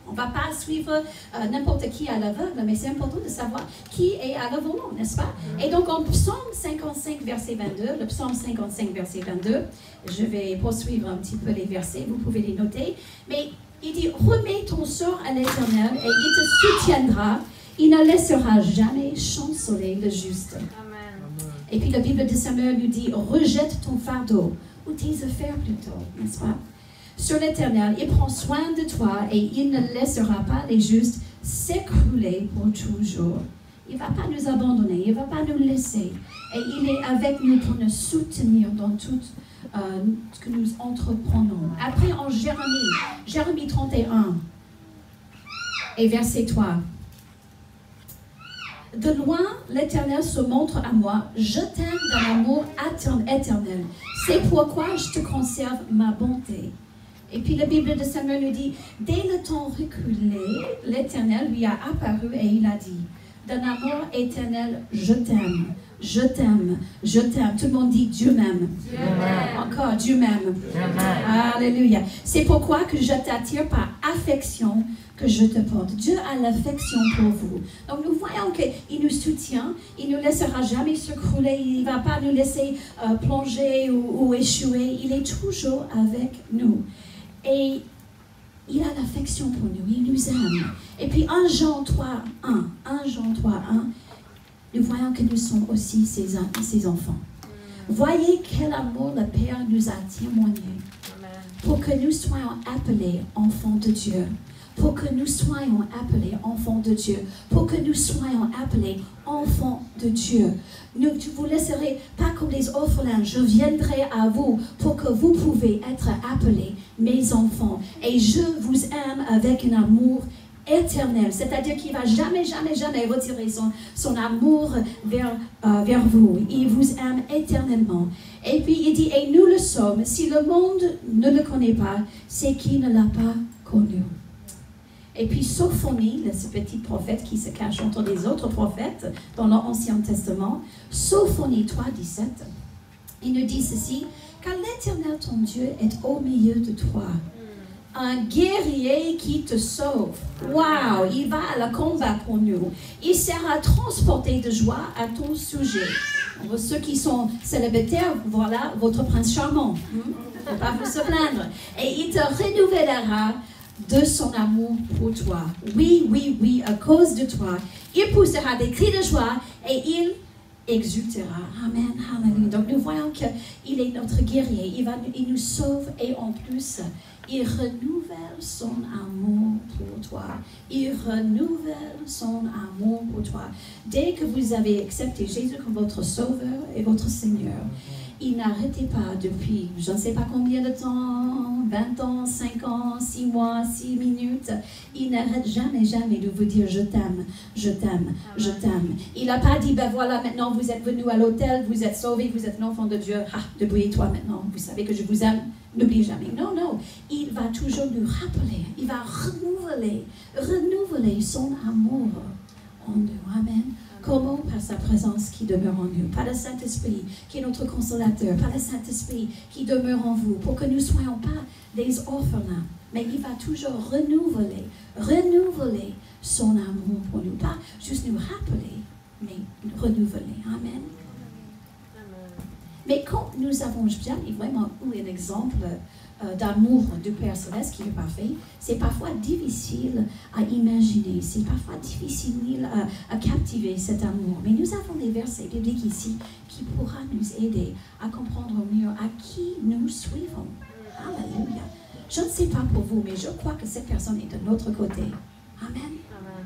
On ne va pas suivre n'importe qui à l'aveugle, mais c'est important de savoir qui est à le volant, n'est-ce pas? Et donc, en psaume 55, verset 22, le psaume 55, verset 22, je vais poursuivre un petit peu les versets, vous pouvez les noter, mais il dit, remets ton sort à l'Éternel et il te soutiendra. Il ne laissera jamais chanceler le juste. Amen. Et puis la Bible de Samuel nous dit, rejette ton fardeau, ou tes affaires plutôt, n'est-ce pas? Sur l'Éternel, il prend soin de toi et il ne laissera pas les justes s'écrouler pour toujours. Il ne va pas nous abandonner, il ne va pas nous laisser. Et il est avec nous pour nous soutenir dans tout ce que nous entreprenons. Après, en Jérémie 31 et verset 3. De loin, l'Éternel se montre à moi. Je t'aime d'un amour éternel. C'est pourquoi je te conserve ma bonté. Et puis la Bible de Samuel nous dit, dès le temps reculé, l'Éternel lui a apparu et il a dit, d'un amour éternel, je t'aime, je t'aime, je t'aime. Tout le monde dit, Dieu m'aime. Encore, Dieu m'aime. Alléluia. C'est pourquoi que je t'attire par affection que je te porte. Dieu a l'affection pour vous. Donc nous voyons qu'il nous soutient, il ne nous laissera jamais s'écrouler, il ne va pas nous laisser plonger ou échouer. Il est toujours avec nous. Et il a l'affection pour nous, il nous aime. Et puis 1 Jean 3:1, nous voyons que nous sommes aussi ses enfants. Voyez quel amour le Père nous a témoigné pour que nous soyons appelés enfants de Dieu. Pour que nous soyons appelés enfants de Dieu. Pour que nous soyons appelés enfants de Dieu. Je ne vous laisserai pas comme les orphelins. Je viendrai à vous pour que vous pouvez être appelés mes enfants. Et je vous aime avec un amour éternel. C'est-à-dire qu'il ne va jamais, jamais, jamais retirer son amour vers vous. Il vous aime éternellement. Et puis il dit, et nous le sommes. Si le monde ne le connaît pas, c'est qu'il ne l'a pas connu. Et puis Sophonie, ce petit prophète qui se cache entre les autres prophètes dans l'Ancien Testament, Sophonie 3:17, il nous dit ceci, car l'Éternel ton Dieu est au milieu de toi, un guerrier qui te sauve. Waouh, il va à la combat pour nous. Il sera transporté de joie à ton sujet. Pour ceux qui sont célibataires, voilà votre prince charmant. Il ne faut pas vous se plaindre. Et il te renouvellera de son amour pour toi. Oui, oui, oui, à cause de toi. Il poussera des cris de joie et il exultera. Amen, hallelujah. Donc nous voyons qu'il est notre guerrier. Il nous sauve et en plus, il renouvelle son amour pour toi. Il renouvelle son amour pour toi. Dès que vous avez accepté Jésus comme votre sauveur et votre Seigneur, il n'arrêtait pas depuis je ne sais pas combien de temps, 20 ans, 5 ans, 6 mois, 6 minutes. Il n'arrête jamais, jamais de vous dire je t'aime, je t'aime, je t'aime. Il n'a pas dit ben voilà maintenant vous êtes venu à l'hôtel, vous êtes sauvé, vous êtes l'enfant de Dieu, débrouillez-toi maintenant, vous savez que je vous aime, n'oubliez jamais. Non, non, il va toujours nous rappeler, il va renouveler son amour en nous. Amen. Comment? Par sa présence qui demeure en nous, par le Saint-Esprit qui est notre consolateur, par le Saint-Esprit qui demeure en vous, pour que nous ne soyons pas des orphelins, mais il va toujours renouveler son amour pour nous, pas juste nous rappeler, mais renouveler. Amen. Mais quand nous avons jamais vraiment eu un exemple d'amour du Père Céleste qui est parfait, c'est parfois difficile à imaginer, c'est parfois difficile à captiver cet amour. Mais nous avons des versets bibliques ici qui pourra nous aider à comprendre mieux à qui nous suivons. Alléluia. Je ne sais pas pour vous, mais je crois que cette personne est de notre côté. Amen.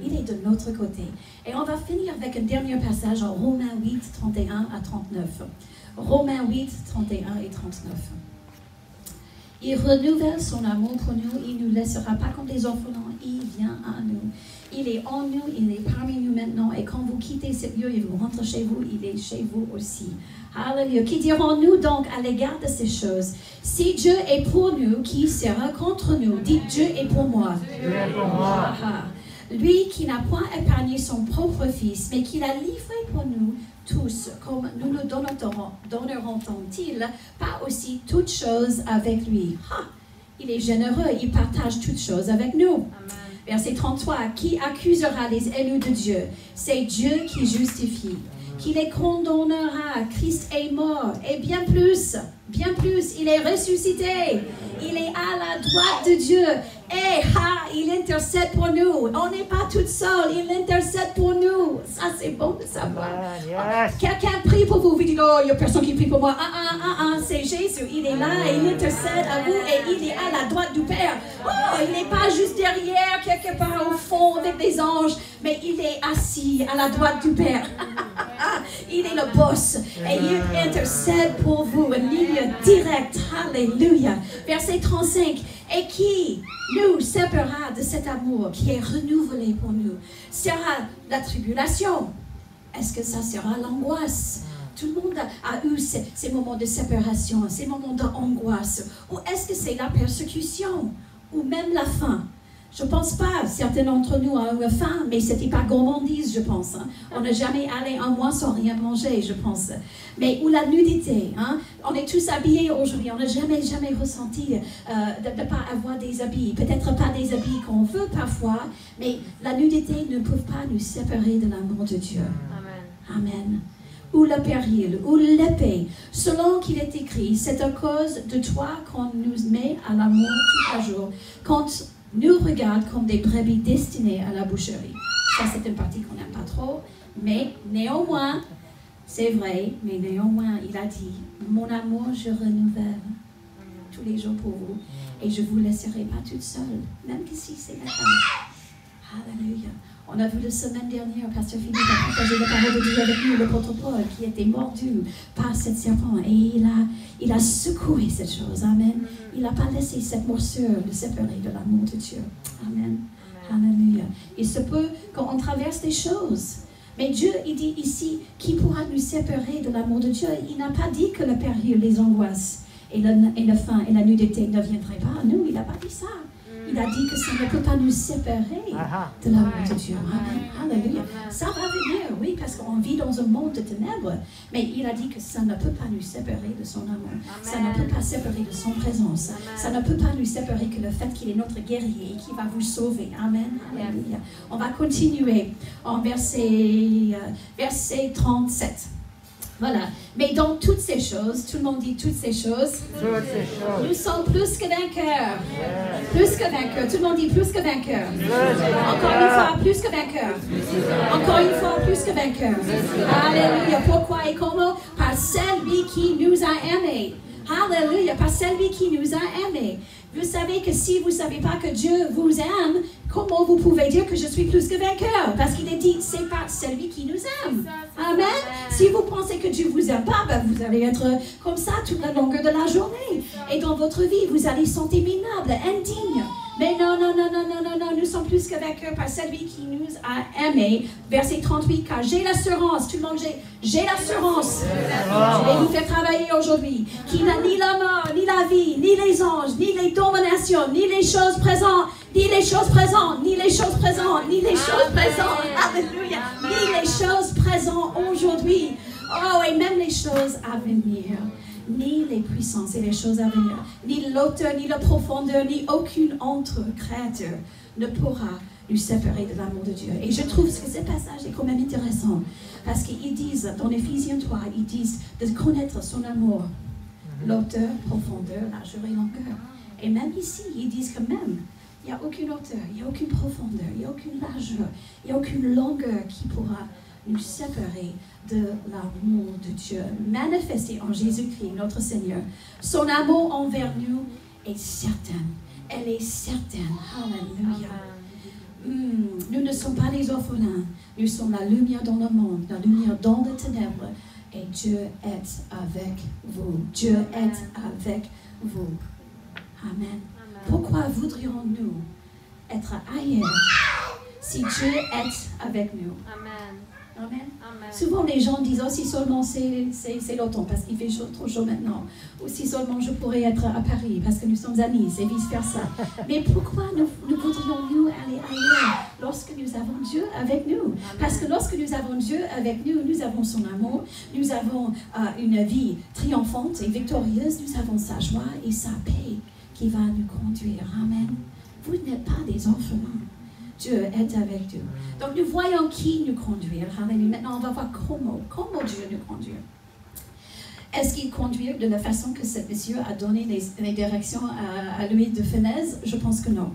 Il est de notre côté. Et on va finir avec un dernier passage en Romains 8, 31 à 39. Romains 8, 31 et 39. Il renouvelle son amour pour nous, il ne nous laissera pas comme des orphelins, il vient à nous. Il est en nous, il est parmi nous maintenant, et quand vous quittez ce lieu et vous rentrez chez vous, il est chez vous aussi. Alléluia. Qui dirons-nous donc à l'égard de ces choses? Si Dieu est pour nous, qui sera contre nous? Dites, Dieu est pour moi. Dieu est pour moi. Lui qui n'a point épargné son propre Fils, mais qui l'a livré pour nous tous, comme nous nous donnerons-t-il pas aussi toutes choses avec lui? Il est généreux, il partage toutes choses avec nous. Amen. Verset 33, qui accusera les élus de Dieu? C'est Dieu qui justifie. Qui les condamnera? Christ est mort. Et bien plus, il est ressuscité. Il est à la droite de Dieu. Et il intercède pour nous. On n'est pas tout seul, il intercède pour nous. Ça, c'est bon de savoir. Yes. Quelqu'un prie pour vous. Vous dites, oh, il n'y a personne qui prie pour moi. C'est Jésus. Il est là, il intercède à vous et il est à la droite du Père. Oh, il n'est pas juste derrière, quelque part au fond avec des anges, mais il est assis à la droite du Père. Il est le boss et il intercède pour vous. Une ligne directe. Alléluia. Verset 35. Et qui nous séparera de cet amour qui est renouvelé pour nous? Sera la tribulation? Est-ce que ça sera l'angoisse? Tout le monde a eu ces moments de séparation, ces moments d'angoisse. Ou est-ce que c'est la persécution? Ou même la faim? Je ne pense pas, certains d'entre nous ont eu faim, mais ce n'était pas gourmandise, je pense. Hein. On n'a jamais allé un mois sans rien manger, je pense. Mais ou la nudité, hein. On est tous habillés aujourd'hui, on n'a jamais ressenti de ne pas avoir des habits. Peut-être pas des habits qu'on veut parfois, mais la nudité ne peut pas nous séparer de l'amour de Dieu. Amen. Amen. Ou le péril, ou l'épée, selon qu'il est écrit, c'est à cause de toi qu'on nous met à l'amour tout à jour. Quand nous regarde comme des brebis destinées à la boucherie. Ça, c'est une partie qu'on n'aime pas trop, mais néanmoins, c'est vrai, mais néanmoins, il a dit, mon amour, je renouvelle tous les jours pour vous, et je ne vous laisserai pas toute seule, même que si c'est la fin. Alléluia. On a vu la semaine dernière, Pasteur Philippe a partagé la parole de Dieu avec nous, le l'apôtre Paul, qui était mordu par cette serpent. Et il a secoué cette chose. Amen. Il n'a pas laissé cette morsure le séparer de l'amour de Dieu. Amen. Alléluia. Il se peut qu'on traverse des choses. Mais Dieu, il dit ici, qui pourra nous séparer de l'amour de Dieu? Il n'a pas dit que le péril, les angoisses et la faim et la nudité ne viendraient pas à nous. Il n'a pas dit ça. Il a dit que ça ne peut pas nous séparer de l'amour de Dieu. Amen. Alléluia. Ça va venir, oui, parce qu'on vit dans un monde de ténèbres. Mais il a dit que ça ne peut pas nous séparer de son amour. Amen. Ça ne peut pas séparer de son présence. Amen. Ça ne peut pas nous séparer que le fait qu'il est notre guerrier et qu'il va vous sauver. Amen. Alléluia. On va continuer en verset 37. Voilà. Mais dans toutes ces choses, tout le monde dit toutes ces choses. Nous sommes plus que vainqueurs. Plus que vainqueurs. Tout le monde dit plus que vainqueurs. Encore une fois, plus que vainqueurs. Encore une fois, plus que vainqueurs. Alléluia. Pourquoi et comment? Par celui qui nous a aimés. Alléluia. Par celui qui nous a aimés. Vous savez que si vous ne savez pas que Dieu vous aime, comment vous pouvez dire que je suis plus que vainqueur? Parce qu'il est dit, c'est par celui qui nous aime. Amen. Si vous pensez que Dieu ne vous aime pas, ben vous allez être comme ça toute la longueur de la journée. Et dans votre vie, vous allez sentir minable, indigne. Mais non, nous sommes plus que vainqueurs par celui qui nous a aimés. Verset 38, car j'ai l'assurance, tout le monde, j'ai l'assurance. Je vais vous faire travailler aujourd'hui. Qui n'a ni la mort, ni la vie, ni les anges, ni les dominations, ni les choses présentes, ni les choses présentes, ni les choses présentes, ni les choses présentes. Alléluia. Ni les choses présentes aujourd'hui. Oh, et même les choses à venir. Ni les puissances et les choses à venir, ni l'auteur, ni la profondeur, ni aucune autre créature ne pourra nous séparer de l'amour de Dieu. Et je trouve que ce passage est quand même intéressant, parce qu'ils disent, dans Éphésiens 3, ils disent de connaître son amour, l'auteur, profondeur, largeur et longueur. Et même ici, ils disent que même, il n'y a aucune hauteur, il n'y a aucune profondeur, il n'y a aucune largeur, il n'y a aucune longueur qui pourra nous séparer de l'amour de Dieu, manifesté en Jésus-Christ, notre Seigneur. Son amour envers nous est certain. Elle est certaine. Alléluia. Nous ne sommes pas des orphelins. Nous sommes la lumière dans le monde, la lumière dans les ténèbres. Et Dieu est avec vous. Dieu est avec vous. Amen. Pourquoi voudrions-nous être ailleurs si Dieu est avec nous? Amen. Amen. Amen. Souvent les gens disent, oh, si seulement c'est l'automne parce qu'il fait trop chaud maintenant, ou si seulement je pourrais être à Paris parce que nous sommes à Nice et vice-versa. Mais pourquoi nous voudrions-nous aller ailleurs lorsque nous avons Dieu avec nous? Parce que lorsque nous avons Dieu avec nous, nous avons son amour, nous avons une vie triomphante et victorieuse, nous avons sa joie et sa paix qui va nous conduire. Amen. Vous n'êtes pas des orphelins. Dieu est avec nous. Donc nous voyons qui nous conduire. Maintenant, on va voir comment Dieu nous conduit. Est-ce qu'il conduit de la façon que ce monsieur a donné les directions à Louis de Funès? Je pense que non.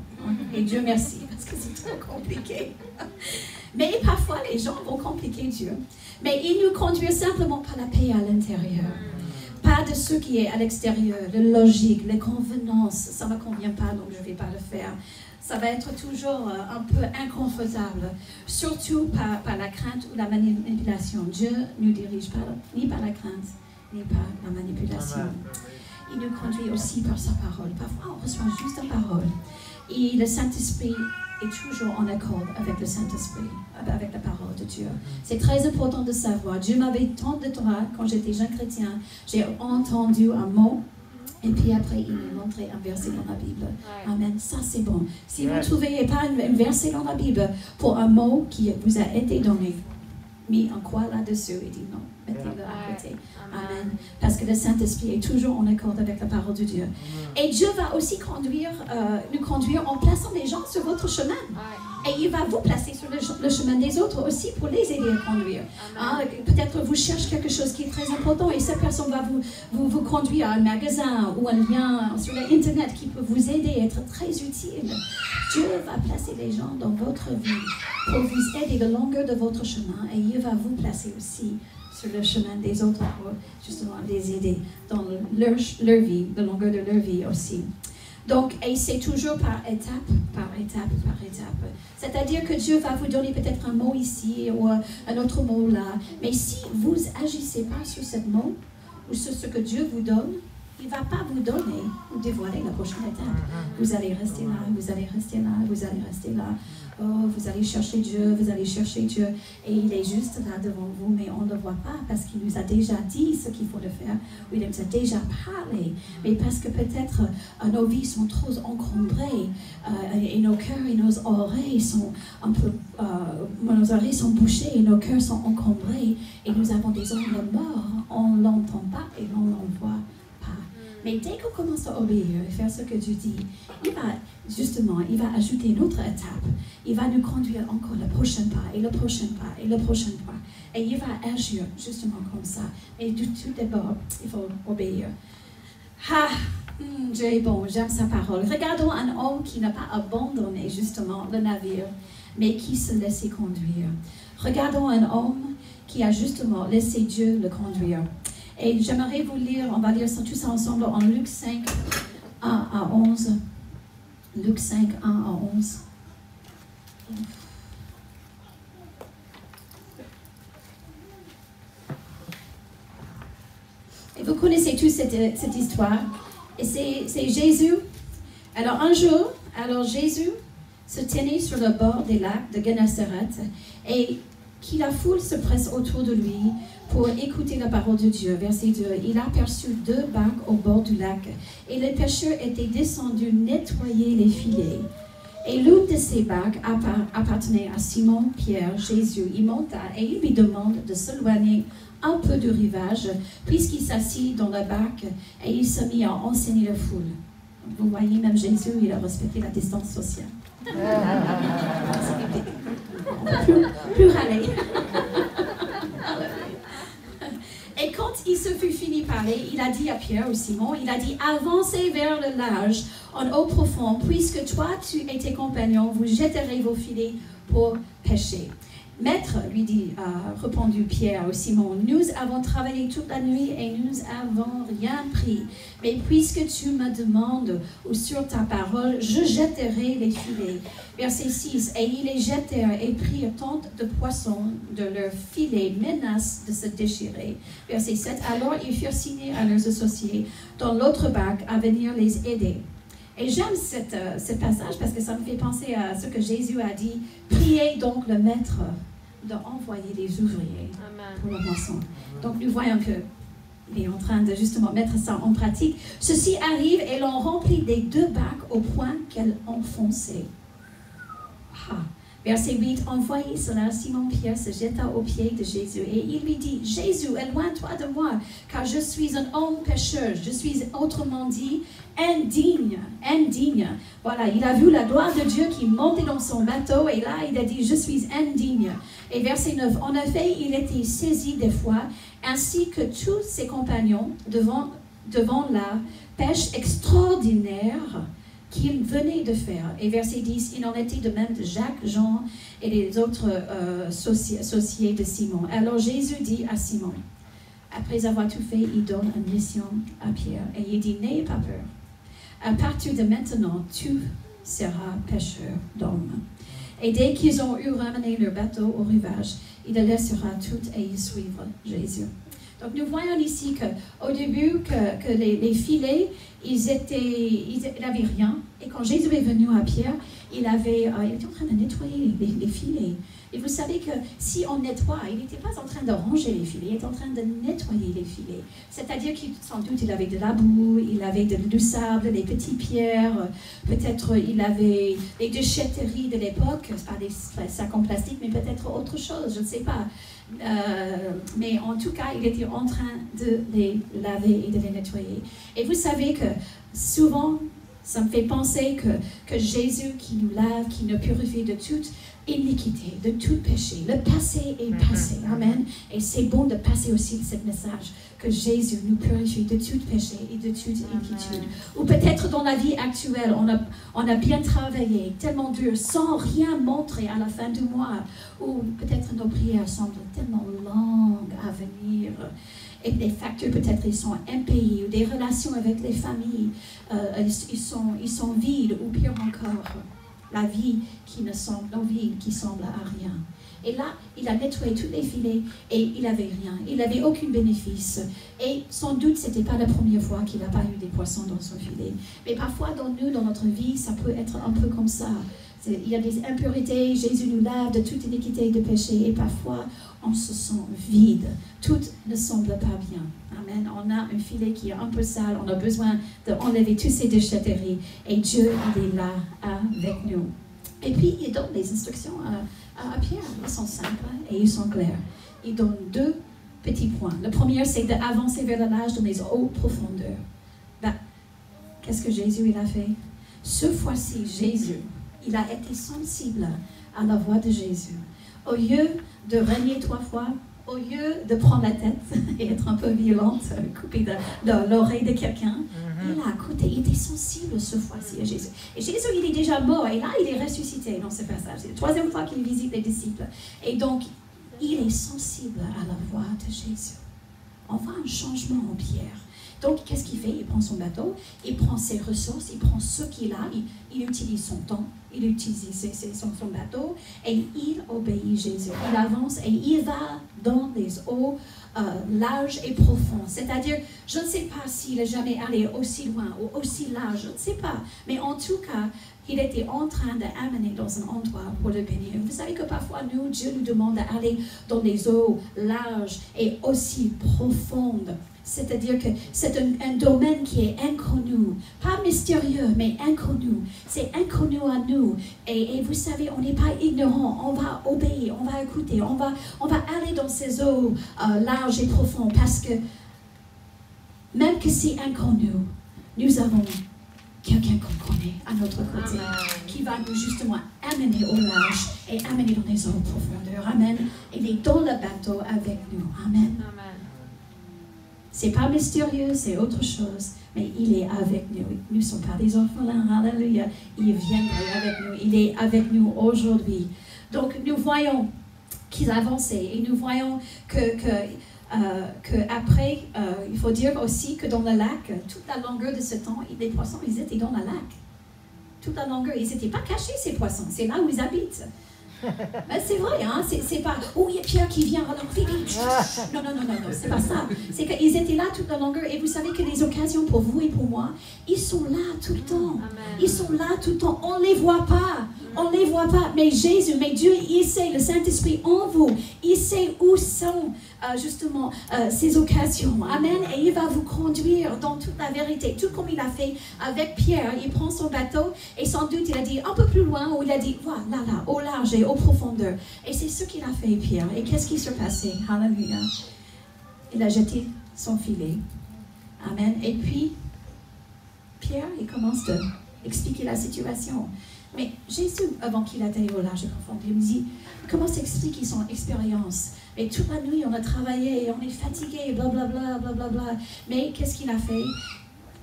Et Dieu merci, parce que c'est trop compliqué. Mais parfois, les gens vont compliquer Dieu. Mais il nous conduit simplement par la paix à l'intérieur. Pas de ce qui est à l'extérieur, la logique, les convenances. Ça ne me convient pas, donc je ne vais pas le faire. Ça va être toujours un peu inconfortable, surtout par la crainte ou la manipulation. Dieu ne nous dirige pas ni par la crainte, ni par la manipulation. Il nous conduit aussi par sa parole. Parfois, on reçoit juste la parole. Et le Saint-Esprit est toujours en accord avec le Saint-Esprit, avec la parole de Dieu. C'est très important de savoir. Dieu m'avait tant de temps, quand j'étais jeune chrétien, j'ai entendu un mot. Et puis après, il m'a montré un verset dans la Bible. Amen. Ça, c'est bon. Si vous ne trouvez pas un verset dans la Bible pour un mot qui vous a été donné, mis en quoi là-dessus, il dit non, mettez-le à côté. Amen. Parce que le Saint-Esprit est toujours en accord avec la parole de Dieu. Et Dieu va aussi nous conduire en plaçant les gens sur votre chemin. Et il va vous placer sur le chemin des autres aussi pour les aider à conduire. Peut-être vous cherchez quelque chose qui est très important et cette personne va vous conduire à un magasin ou un lien sur l'Internet qui peut vous aider à être très utile. Dieu va placer les gens dans votre vie pour vous aider le longueur de votre chemin et il va vous placer aussi sur le chemin des autres pour justement les aider dans leur vie, la longueur de leur vie aussi. Donc, et c'est toujours par étape, par étape, par étape. C'est-à-dire que Dieu va vous donner peut-être un mot ici ou un autre mot là. Mais si vous n'agissez pas sur ce mot ou sur ce que Dieu vous donne, il ne va pas vous donner ou dévoiler la prochaine étape. Vous allez rester là, vous allez rester là, vous allez rester là. Oh, vous allez chercher Dieu, vous allez chercher Dieu. Et il est juste là devant vous, mais on ne le voit pas parce qu'il nous a déjà dit ce qu'il faut le faire. Ou il nous a déjà parlé. Mais parce que peut-être nos vies sont trop encombrées et nos cœurs et nos oreilles sont un peu... nos oreilles sont bouchées et nos cœurs sont encombrés. Et nous avons des ongles morts. On ne l'entend pas et on ne l'envoie pas. Mais dès qu'on commence à obéir et faire ce que Dieu dit, il va ajouter une autre étape. Il va nous conduire encore le prochain pas, et le prochain pas, et le prochain pas. Et il va agir justement comme ça. Et tout d'abord, il faut obéir. Dieu est bon, j'aime sa parole. Regardons un homme qui n'a pas abandonné justement le navire, mais qui se laissait conduire. Regardons un homme qui a justement laissé Dieu le conduire. Et j'aimerais vous lire, on va lire ça, tout ça ensemble en Luc 5, 1 à 11. Luc 5, 1 à 11. Et vous connaissez tous cette histoire. Et c'est Jésus. Alors un jour, Jésus se tenait sur le bord des lacs de Gennesaret et qui la foule se presse autour de lui pour écouter la parole de Dieu. Verset 2. Il a aperçu 2 barques au bord du lac et les pêcheurs étaient descendus nettoyer les filets. Et l'une de ces barques appartenait à Simon Pierre. Jésus y monta et il lui demande de s'éloigner un peu du rivage puisqu'il s'assit dans la barque et il se mit à enseigner la foule. Vous voyez, même Jésus, il a respecté la distance sociale. plus râler. Et quand il se fut fini de parler, il a dit à Pierre ou Simon, il a dit, avancez vers le large en eau profonde, puisque toi, tu et tes compagnons, vous jetterez vos filets pour pêcher. Maître, lui dit, répondu Pierre au Simon, nous avons travaillé toute la nuit et nous n'avons rien pris. Mais puisque tu me demandes, ou sur ta parole, je jetterai les filets. Verset 6, et ils les jettèrent et prirent tant de poissons de leurs filets, menace de se déchirer. Verset 7, alors ils firent signer à leurs associés dans l'autre barque à venir les aider. Et j'aime ce passage parce que ça me fait penser à ce que Jésus a dit. Priez donc le maître d'envoyer des ouvriers pour la moisson. Donc nous voyons qu'il est en train de justement mettre ça en pratique. Ceci arrive et l'on remplit les 2 barques au point qu'elles ont foncé. Verset 8, envoyé cela, Simon-Pierre se jeta aux pieds de Jésus et il lui dit, Jésus, éloigne-toi de moi, car je suis un homme pécheur, je suis autrement dit indigne. Voilà, il a vu la gloire de Dieu qui montait dans son bateau et là il a dit, je suis indigne. Et verset 9, en effet, il était saisi des fois, ainsi que tous ses compagnons devant la pêche extraordinaire qu'il venait de faire. Et verset 10, il en était de même de Jacques, Jean et les autres associés de Simon. Alors Jésus dit à Simon, après avoir tout fait, il donne une mission à Pierre. Et il dit, n'aie pas peur. À partir de maintenant, tu seras pêcheur d'hommes. Et dès qu'ils ont eu ramené leur bateau au rivage, il les laissera toutes et ils suivent Jésus. Donc nous voyons ici qu'au début, que les filets, ils n'avaient rien. Et quand Jésus est venu à Pierre, il était en train de nettoyer les filets. Et vous savez que si on nettoie, il n'était pas en train de ranger les filets, il était en train de nettoyer les filets. C'est-à-dire qu'il sans doute il avait de la boue, il avait du sable, des petites pierres, peut-être il avait des déchetteries de l'époque, pas des sacs en plastique, mais peut-être autre chose, je ne sais pas. Mais en tout cas, il était en train de les laver et de les nettoyer. Et vous savez que souvent, ça me fait penser que Jésus qui nous lave, qui nous purifie de toute iniquité, de tout péché. Le passé est passé. Amen. Et c'est bon de passer aussi ce message que Jésus nous purifie de tout péché et de toute inquiétude. Ou peut-être dans la vie actuelle, on a bien travaillé, tellement dur, sans rien montrer à la fin du mois. Ou peut-être nos prières semblent tellement longues à venir. Et les factures peut-être ils sont impayés, ou des relations avec les familles, ils sont vides, ou pire encore, la vie qui semble à rien. Et là, il a nettoyé tous les filets et il n'avait rien, il n'avait aucun bénéfice. Et sans doute, ce n'était pas la première fois qu'il n'a pas eu des poissons dans son filet. Mais parfois, dans notre vie, ça peut être un peu comme ça. Il y a des impuretés, Jésus nous lave de toute iniquité et de péché, et parfois on se sent vide, tout ne semble pas bien. Amen. On a un filet qui est un peu sale, on a besoin d'enlever toutes ces déchetteries, et Dieu, il est là avec nous. Et puis, il donne des instructions à Pierre, ils sont simples et ils sont clairs. Il donne 2 petits points. Le premier, c'est d'avancer vers le large dans les hautes profondeurs. Qu'est-ce que Jésus il a fait? Ce fois-ci, Jésus, il a été sensible à la voix de Jésus. Au lieu de régner 3 fois, au lieu de prendre la tête et être un peu violente, couper de l'oreille de quelqu'un, il a écouté, il était sensible ce fois-ci à Jésus. Et Jésus, il est déjà mort, et là, il est ressuscité dans ce passage. C'est la 3e fois qu'il visite les disciples. Et donc, il est sensible à la voix de Jésus. On voit un changement en Pierre. Donc, qu'est-ce qu'il fait? Il prend son bateau, il prend ses ressources, il prend ce qu'il a, il utilise son temps, il utilise son bateau, et il obéit Jésus. Il avance et il va dans les eaux larges et profondes. C'est-à-dire, je ne sais pas s'il est jamais allé aussi loin ou aussi large, je ne sais pas. Mais en tout cas, il était en train d'amener dans un endroit pour le bénir. Vous savez que parfois, Dieu nous demande d'aller dans les eaux larges et aussi profondes. C'est-à-dire que c'est un domaine qui est inconnu, pas mystérieux, mais inconnu. C'est inconnu à nous. Et vous savez, on n'est pas ignorant. On va obéir, on va écouter, on va aller dans ces eaux larges et profondes parce que même que c'est inconnu, nous avons quelqu'un qu'on connaît à notre côté qui va nous justement amener au large et amener dans les eaux profondeurs. Amen. Il est dans le bateau avec nous. Amen. C'est pas mystérieux, c'est autre chose. Mais il est avec nous. Nous ne sommes pas des orphelins. Alléluia. Il viendrait avec nous. Il est avec nous aujourd'hui. Donc, nous voyons qu'il avançait. Et nous voyons qu'après, il faut dire aussi que dans le lac, toute la longueur de ce temps, les poissons, ils étaient dans le lac. Toute la longueur. Ils n'étaient pas cachés, ces poissons. C'est là où ils habitent. Ben c'est vrai, hein? C'est pas « Oh, il y a Pierre qui vient, alors Philippe! » Non, c'est pas ça. C'est qu'ils étaient là toute la longueur. Et vous savez que les occasions pour vous et pour moi, ils sont là tout le temps. Ils sont là tout le temps. On ne les voit pas. On ne les voit pas. Mais Jésus, mais Dieu, il sait, le Saint-Esprit en vous, il sait où sont justement ces occasions. Amen. Et il va vous conduire dans toute la vérité. Tout comme il a fait avec Pierre. Il prend son bateau et sans doute il a dit un peu plus loin, où il a dit voilà, là, au large et aux profondeurs. Et c'est ce qu'il a fait, Pierre. Et qu'est-ce qui s'est passé? Alléluia. Il a jeté son filet. Amen. Et puis, Pierre, il commence à expliquer la situation. Mais Jésus, avant qu'il atteigne au large et profond, il me dit, comment s'explique son expérience? Mais toute la nuit, on a travaillé, on est fatigué, blablabla, blablabla. Mais qu'est-ce qu'il a fait?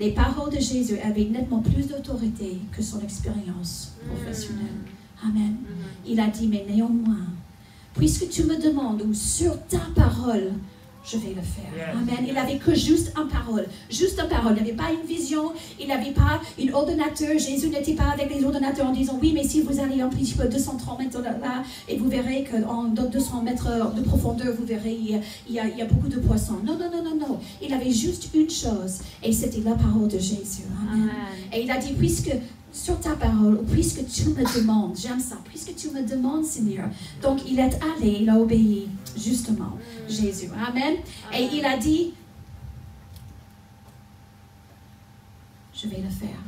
Les paroles de Jésus avaient nettement plus d'autorité que son expérience professionnelle. Amen. Il a dit, mais néanmoins, puisque tu me demandes, ou sur ta parole, je vais le faire. Amen. Il n'avait que juste une parole. Juste une parole. Il n'avait pas une vision. Il n'avait pas un ordinateur. Jésus n'était pas avec les ordinateurs en disant, oui, mais si vous allez un petit peu 230 mètres là, et vous verrez qu'en 200 mètres de profondeur, vous verrez, il y a beaucoup de poissons. Non. Il avait juste une chose. Et c'était la parole de Jésus. Amen. Et il a dit, puisque sur ta parole, puisque tu me demandes, j'aime ça, puisque tu me demandes, Seigneur. Donc, il est allé, il a obéi, justement, Jésus. Amen. Et il a dit, je vais le faire.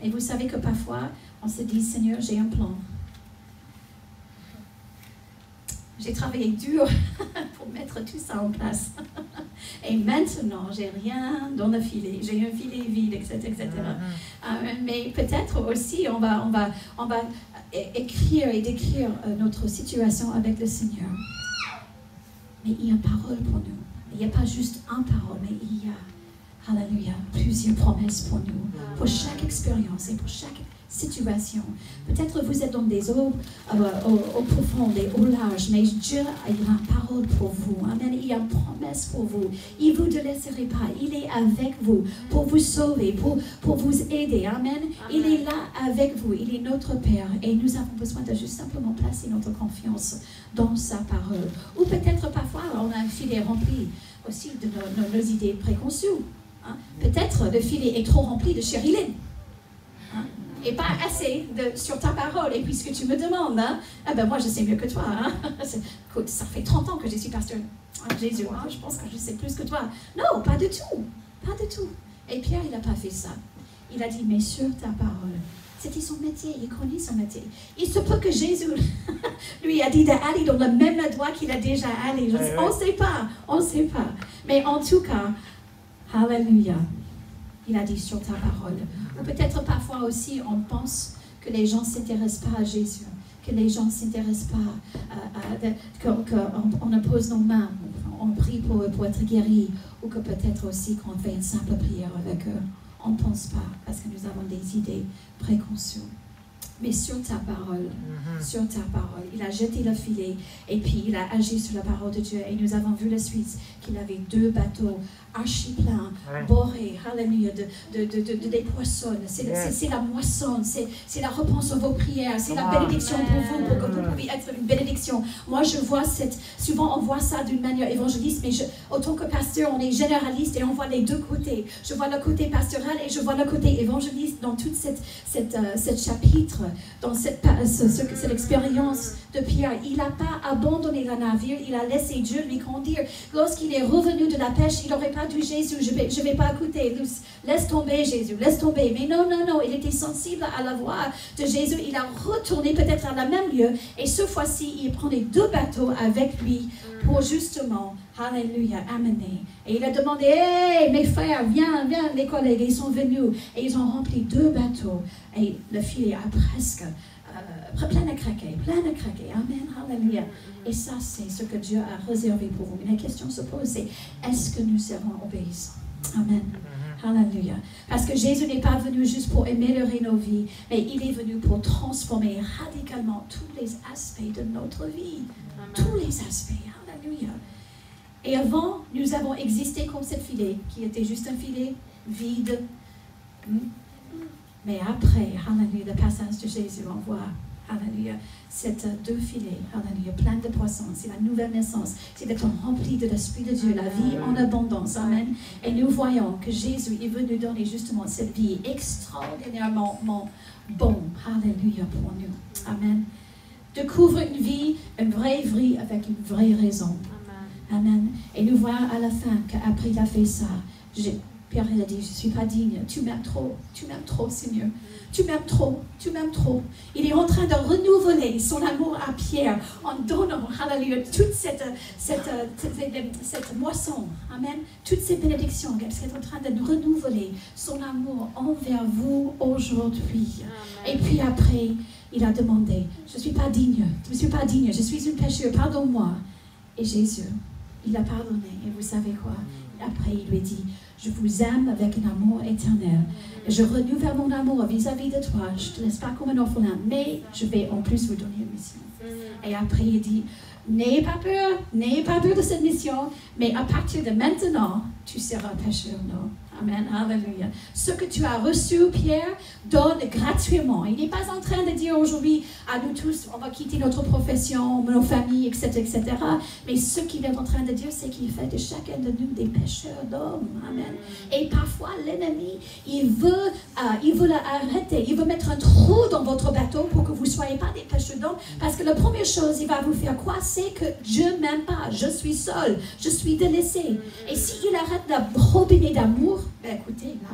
Et vous savez que parfois, on se dit, Seigneur, j'ai un plan. J'ai travaillé dur pour mettre tout ça en place. Et maintenant, j'ai rien dans le filet. J'ai un filet vide, etc. Mais peut-être aussi, on va écrire et décrire notre situation avec le Seigneur. Mais il y a une parole pour nous. Il n'y a pas juste une parole, mais il y a, alléluia, plusieurs promesses pour nous. Pour chaque expérience et pour chaque situation. Peut-être vous êtes dans des eaux au profond et au large, mais Dieu a une parole pour vous. Amen. Il y a une promesse pour vous. Il ne vous laisserait pas. Il est avec vous pour vous sauver, pour vous aider. Amen. Il est là avec vous. Il est notre Père. Et nous avons besoin de juste simplement placer notre confiance dans sa parole. Ou peut-être parfois, on a un filet rempli aussi de nos idées préconçues. Hein? Peut-être le filet est trop rempli de Cheryline. Hein? Et pas assez sur ta parole. Et puisque tu me demandes, hein, ah ben moi je sais mieux que toi. Hein. Écoute, ça fait 30 ans que je suis pasteur. Ah, Jésus, hein, je pense que je sais plus que toi. Non, pas du tout. Pas du tout. Et Pierre, il n'a pas fait ça. Il a dit, mais sur ta parole. C'était son métier, il connaît son métier. Il se peut que Jésus lui a dit d'aller dans le même endroit qu'il a déjà allé. On ne sait pas. Mais en tout cas, alléluia. Il a dit sur ta parole. Ou peut-être parfois aussi, on pense que les gens ne s'intéressent pas à Jésus, que les gens ne s'intéressent pas, qu'on impose nos mains, on prie pour être guéri, ou que peut-être aussi qu'on fait une simple prière avec eux. On ne pense pas, parce que nous avons des idées préconçues. Mais sur ta parole, il a jeté le filet et puis il a agi sur la parole de Dieu. Et nous avons vu la suite, qu'il avait 2 bateaux archi pleins, borés, alléluia, des poissons. C'est la moisson, c'est la réponse à vos prières, c'est la bénédiction pour vous, pour que vous puissiez être une bénédiction. Moi, je vois souvent on voit ça d'une manière évangéliste, mais autant que pasteur, on est généraliste et on voit les deux côtés. Je vois le côté pastoral et je vois le côté évangéliste dans tout cette chapitre. Dans cette expérience de Pierre, il n'a pas abandonné le navire, il a laissé Dieu lui conduire. Lorsqu'il est revenu de la pêche, il n'aurait pas dit Jésus, je vais pas écouter, laisse tomber Jésus, laisse tomber. Mais non, il était sensible à la voix de Jésus, il a retourné peut-être à la même lieu et cette fois-ci, il prenait 2 bateaux avec lui pour justement, alléluia, amener. Et il a demandé, hey, mes frères, viens, les collègues, ils sont venus et ils ont rempli 2 bateaux. Et le filet a presque plein à craquer, amen, hallelujah. Et ça, c'est ce que Dieu a réservé pour vous. Mais la question se pose, c'est est-ce que nous serons obéissants? Amen. Hallelujah. Parce que Jésus n'est pas venu juste pour améliorer nos vies, mais il est venu pour transformer radicalement tous les aspects de notre vie. Amen. Tous les aspects. Hallelujah. Et avant, nous avons existé comme cette filet, qui était juste un filet vide. Mais après, hallelujah, le passage de Jésus, on voit, hallelujah, cette deux filets, hallelujah, plein de poissons. C'est la nouvelle naissance. C'est d'être rempli de l'Esprit de Dieu, la vie en abondance. Amen. Et nous voyons que Jésus est venu donner justement cette vie extraordinairement bonne. Hallelujah pour nous. Amen. Découvre une vraie vie avec une vraie raison. Amen. Et nous voyons à la fin qu'après il a fait ça, Pierre a dit, je ne suis pas digne. Tu m'aimes trop, Seigneur. Tu m'aimes trop. Il est en train de renouveler son amour à Pierre en donnant, hallelujah, toute cette moisson, amen, toutes ces bénédictions. Il est en train de renouveler son amour envers vous aujourd'hui. Et puis après, il a demandé, je ne suis pas digne, je suis une pécheur, pardonne-moi. Et Jésus, il a pardonné. Et vous savez quoi? Après, il lui dit, je vous aime avec un amour éternel. Je renouvelle mon amour vis-à-vis de toi. Je ne te laisse pas comme un orphelin, mais je vais en plus vous donner une mission. Et après, il dit, n'ayez pas peur de cette mission, mais à partir de maintenant, tu seras pécheur, non? Amen, hallelujah. Ce que tu as reçu, Pierre, donne gratuitement. Il n'est pas en train de dire aujourd'hui à nous tous, on va quitter notre profession, nos familles, etc., etc. Mais ce qu'il est en train de dire, c'est qu'il fait de chacun de nous des pécheurs d'hommes. Amen. Et parfois, l'ennemi, il veut l'arrêter. Il veut mettre un trou dans votre bateau pour que vous ne soyez pas des pécheurs d'hommes. Parce que la première chose, il va vous faire quoi? C'est que Dieu ne m'aime pas. Je suis seul. Je suis délaissé. Et s'il arrête la robinet d'amour, ben écoutez, là,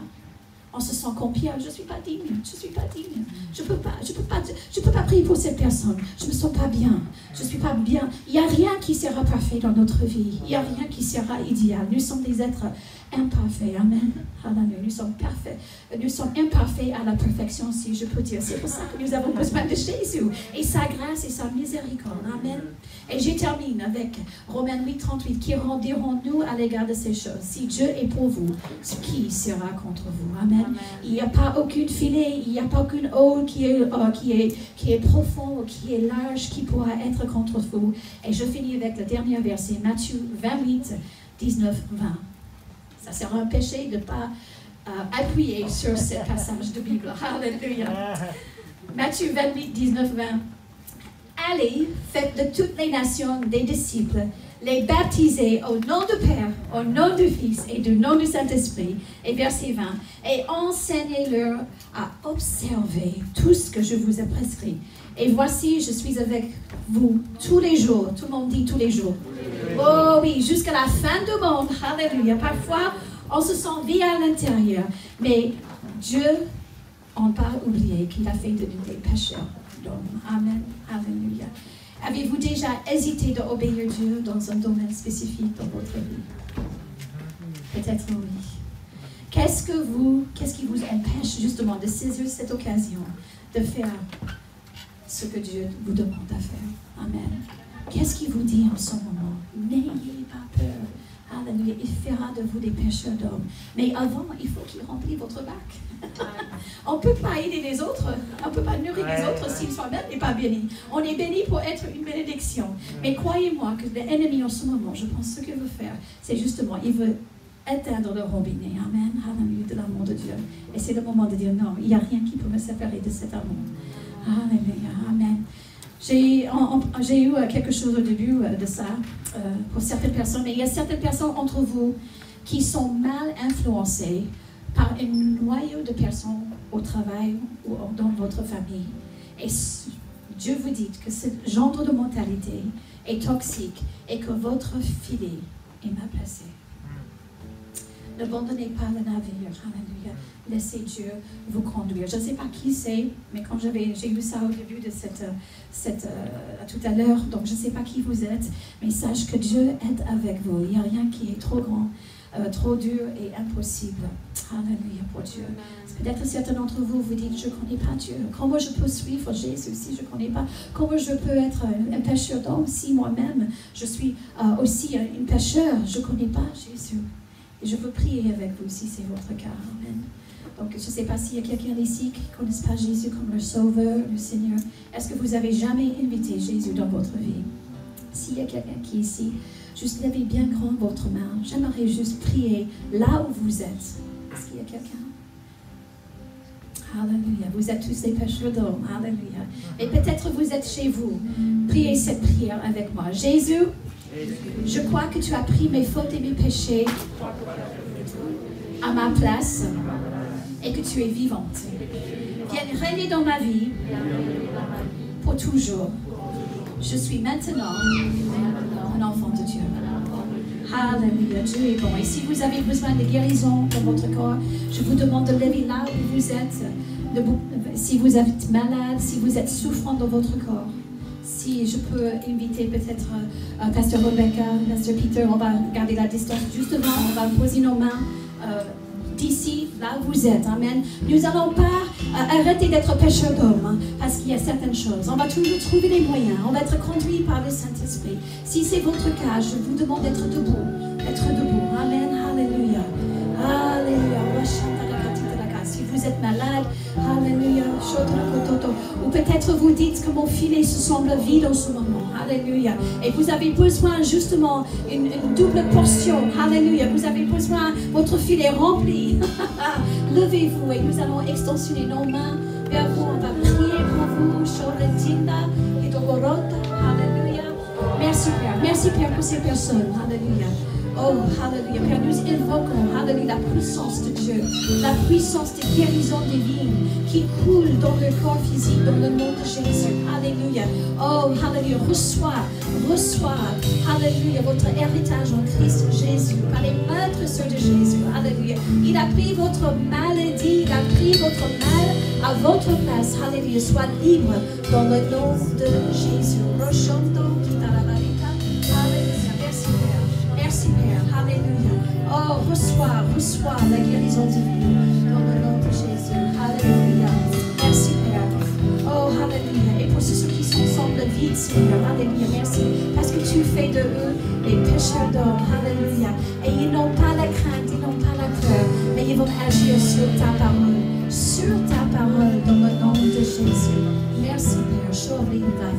on se sent comme Pierre, je ne suis pas digne, je peux pas prier pour cette personne, je ne me sens pas bien, je ne suis pas bien. Il n'y a rien qui sera parfait dans notre vie, il n'y a rien qui sera idéal. Nous sommes des êtres imparfaits, amen. Hallelujah. Nous sommes imparfaits à la perfection, si je peux dire. C'est pour ça que nous avons besoin de Jésus et sa grâce et sa miséricorde, amen. Et je termine avec Romains 8:38, qui rendirons-nous à l'égard de ces choses? Si Dieu est pour vous, qui sera contre vous? Amen. Amen. Il n'y a pas aucun filet, il n'y a pas aucune eau qui est profond ou qui est large qui pourra être contre vous. Et je finis avec le dernier verset, Matthieu 28, 19, 20. Ça sera un péché de ne pas appuyer sur ce passage de Bible. Alléluia. Matthieu 28, 19, 20. Allez, faites de toutes les nations des disciples, les baptisez au nom du Père, au nom du Fils et du nom du Saint-Esprit. Et verset 20. Et enseignez-leur à observer tout ce que je vous ai prescrit. Et voici, je suis avec vous tous les jours. Tout le monde dit tous les jours. Oh oui, jusqu'à la fin du monde. Alléluia. Parfois, on se sent bien à l'intérieur. Mais Dieu, on ne peut pas oublier qu'il a fait de nous des pécheurs. Amen. Alléluia. Avez-vous déjà hésité d'obéir Dieu dans un domaine spécifique dans votre vie? Peut-être oui. Qu'est-ce qui vous empêche justement de saisir cette occasion de faire ce que Dieu vous demande à faire? Amen. Qu'est-ce qu'il vous dit en ce moment? N'ayez pas peur. Alléluia. Il fera de vous des pécheurs d'hommes. Mais avant, il faut qu'il remplisse votre bac. On ne peut pas aider les autres. On ne peut pas nourrir les autres si soi-même n'est pas béni. On est béni pour être une bénédiction. Mais croyez-moi que l'ennemi en ce moment, je pense ce qu'il veut faire, c'est justement, il veut éteindre le robinet. Amen. Alléluia, de l'amour de Dieu. Et c'est le moment de dire non, il n'y a rien qui peut me séparer de cet amour. Alléluia. Amen. J'ai eu quelque chose au début de ça pour certaines personnes, mais il y a certaines personnes entre vous qui sont mal influencées par un noyau de personnes au travail ou dans votre famille. Et Dieu vous dit que ce genre de mentalité est toxique et que votre filet est mal placé. N'abandonnez pas le navire. Alléluia. Laissez Dieu vous conduire. Je ne sais pas qui c'est, mais quand j'ai lu ça au début de tout à l'heure, donc je ne sais pas qui vous êtes, mais sache que Dieu est avec vous. Il n'y a rien qui est trop grand, trop dur et impossible. Alléluia pour Dieu. Peut-être certains d'entre vous vous dites, je ne connais pas Dieu. Comment je peux suivre Jésus si je ne connais pas? Comment je peux être un pécheur d'homme si moi-même je suis aussi un pécheur? Je ne connais pas Jésus. Et je veux prier avec vous si c'est votre cas. Amen. Donc, je ne sais pas s'il y a quelqu'un ici qui ne connaisse pas Jésus comme le Sauveur, le Seigneur. Est-ce que vous avez jamais invité Jésus dans votre vie? S'il y a quelqu'un qui est ici, juste levez bien grand votre main. J'aimerais juste prier là où vous êtes. Est-ce qu'il y a quelqu'un? Alléluia. Vous êtes tous des pécheurs d'hommes. Alléluia. Et peut-être vous êtes chez vous. Priez cette prière avec moi. Jésus, je crois que tu as pris mes fautes et mes péchés à ma place et que tu es vivante. Viens régner dans ma vie pour toujours. Je suis maintenant un enfant de Dieu. Alléluia, Dieu est bon. Et si vous avez besoin de guérison dans votre corps, je vous demande de lever là où vous êtes. Si vous êtes malade, si vous êtes souffrant dans votre corps. Si je peux inviter peut-être Pasteur Rebecca, Pasteur Peter, on va garder la distance juste devant, on va poser nos mains d'ici, là où vous êtes. Amen. Nous n'allons pas arrêter d'être pécheurs d'hommes, hein, parce qu'il y a certaines choses. On va toujours trouver les moyens. On va être conduit par le Saint-Esprit. Si c'est votre cas, je vous demande d'être debout. D'être debout. Amen. Alléluia. Alléluia. Si vous êtes malade, Alléluia. Ou peut-être vous dites que mon filet se semble vide en ce moment. Alléluia. Et vous avez besoin justement une double portion. Alléluia. Vous avez besoin, votre filet rempli. Levez-vous et nous allons extensionner nos mains vers vous. On va prier pour vous. Alléluia. Merci Père. Merci Père pour ces personnes. Alléluia. Oh, Alléluia. Père, nous invoquons, Alléluia, la puissance de Dieu, la puissance de guérison divine qui coule dans le corps physique, dans le nom de Jésus. Alléluia. Oh, Alléluia. Reçois, Alléluia, votre héritage en Christ Jésus, par les maîtres sœurs de Jésus. Alléluia. Il a pris votre maladie, il a pris votre mal à votre place. Alléluia. Sois libre dans le nom de Jésus. Merci Père, Alléluia. Oh, reçois la guérison divine dans le nom de Jésus. Alléluia. Merci Père. Oh, Alléluia. Et pour ceux qui semblent vides, Seigneur, Alléluia, merci. Parce que tu fais de eux les pécheurs d'hommes. Alléluia. Et ils n'ont pas la crainte, ils n'ont pas la peur, mais ils vont agir sur ta parole. Sur ta parole dans le nom de Jésus. Merci Père. Shorinda.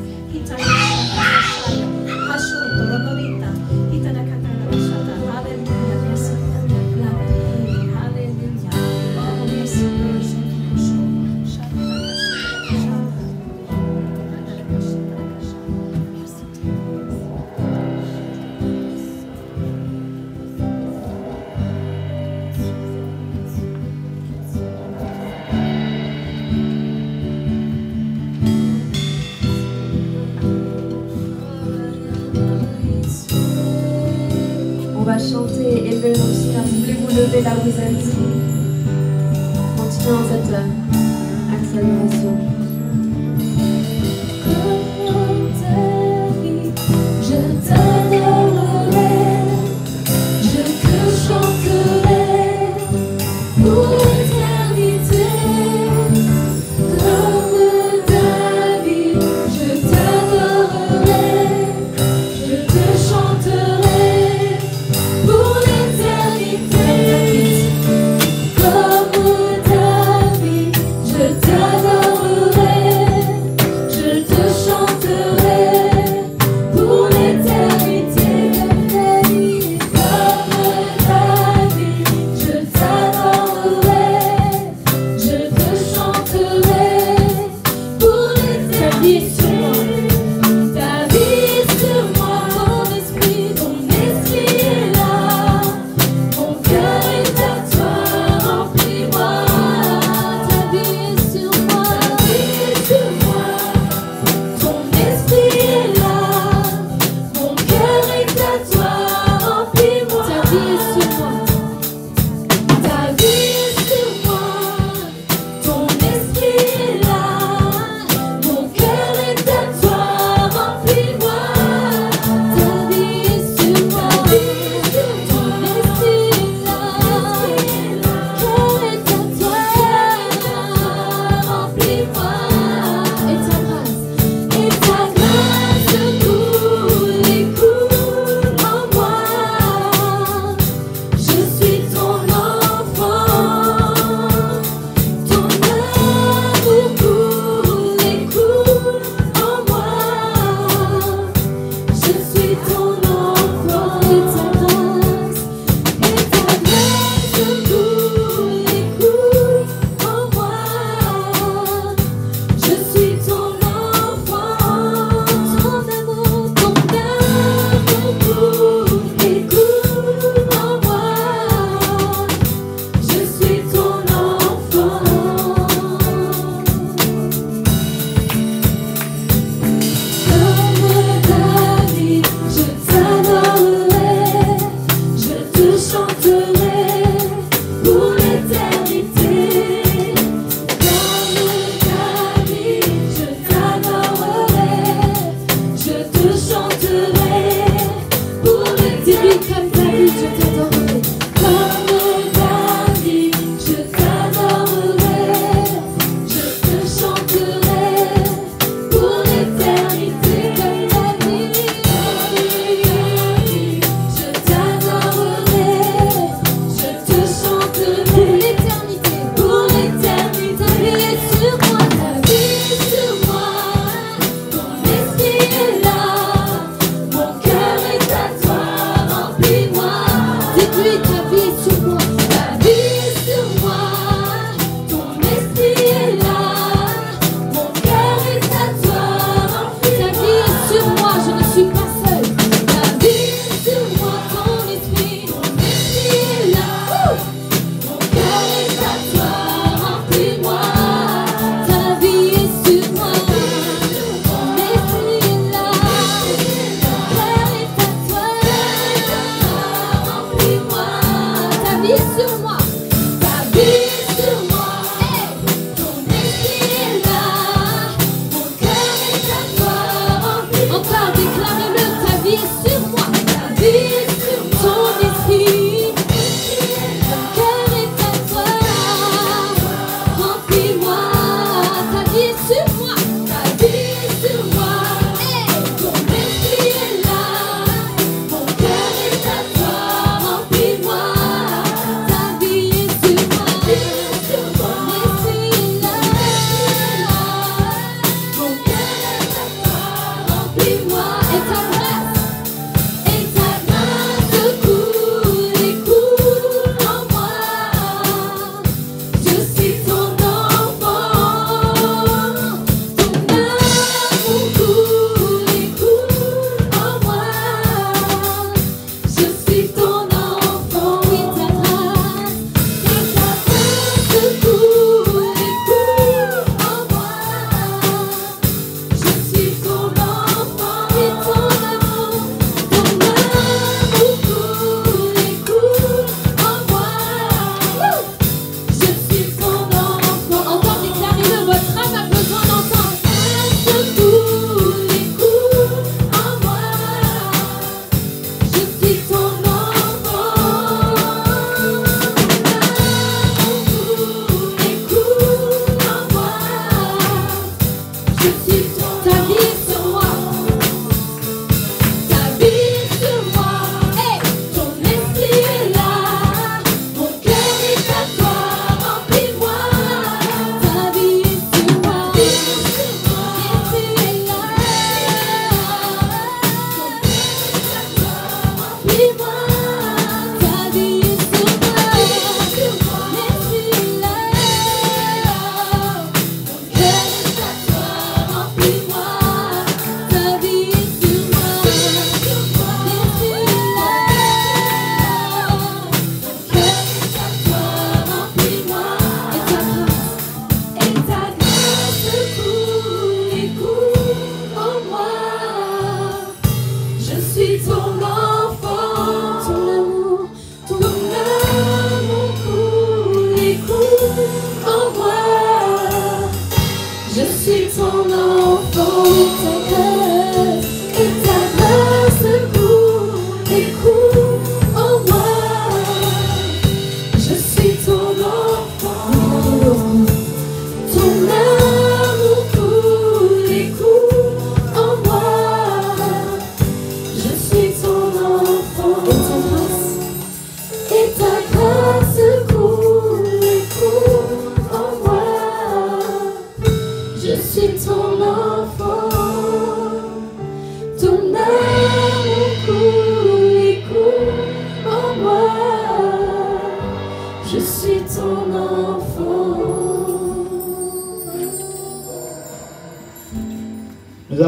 Chanter et élever le nom du Seigneur. Si vous voulez vous lever là où vous êtes, continuons cette accélération. Je t'adorerai, je te chanterai pour l'éternité. Comme David, je t'adorerai, je te chanterai pour l'éternité. Comme David, je t'adorerai.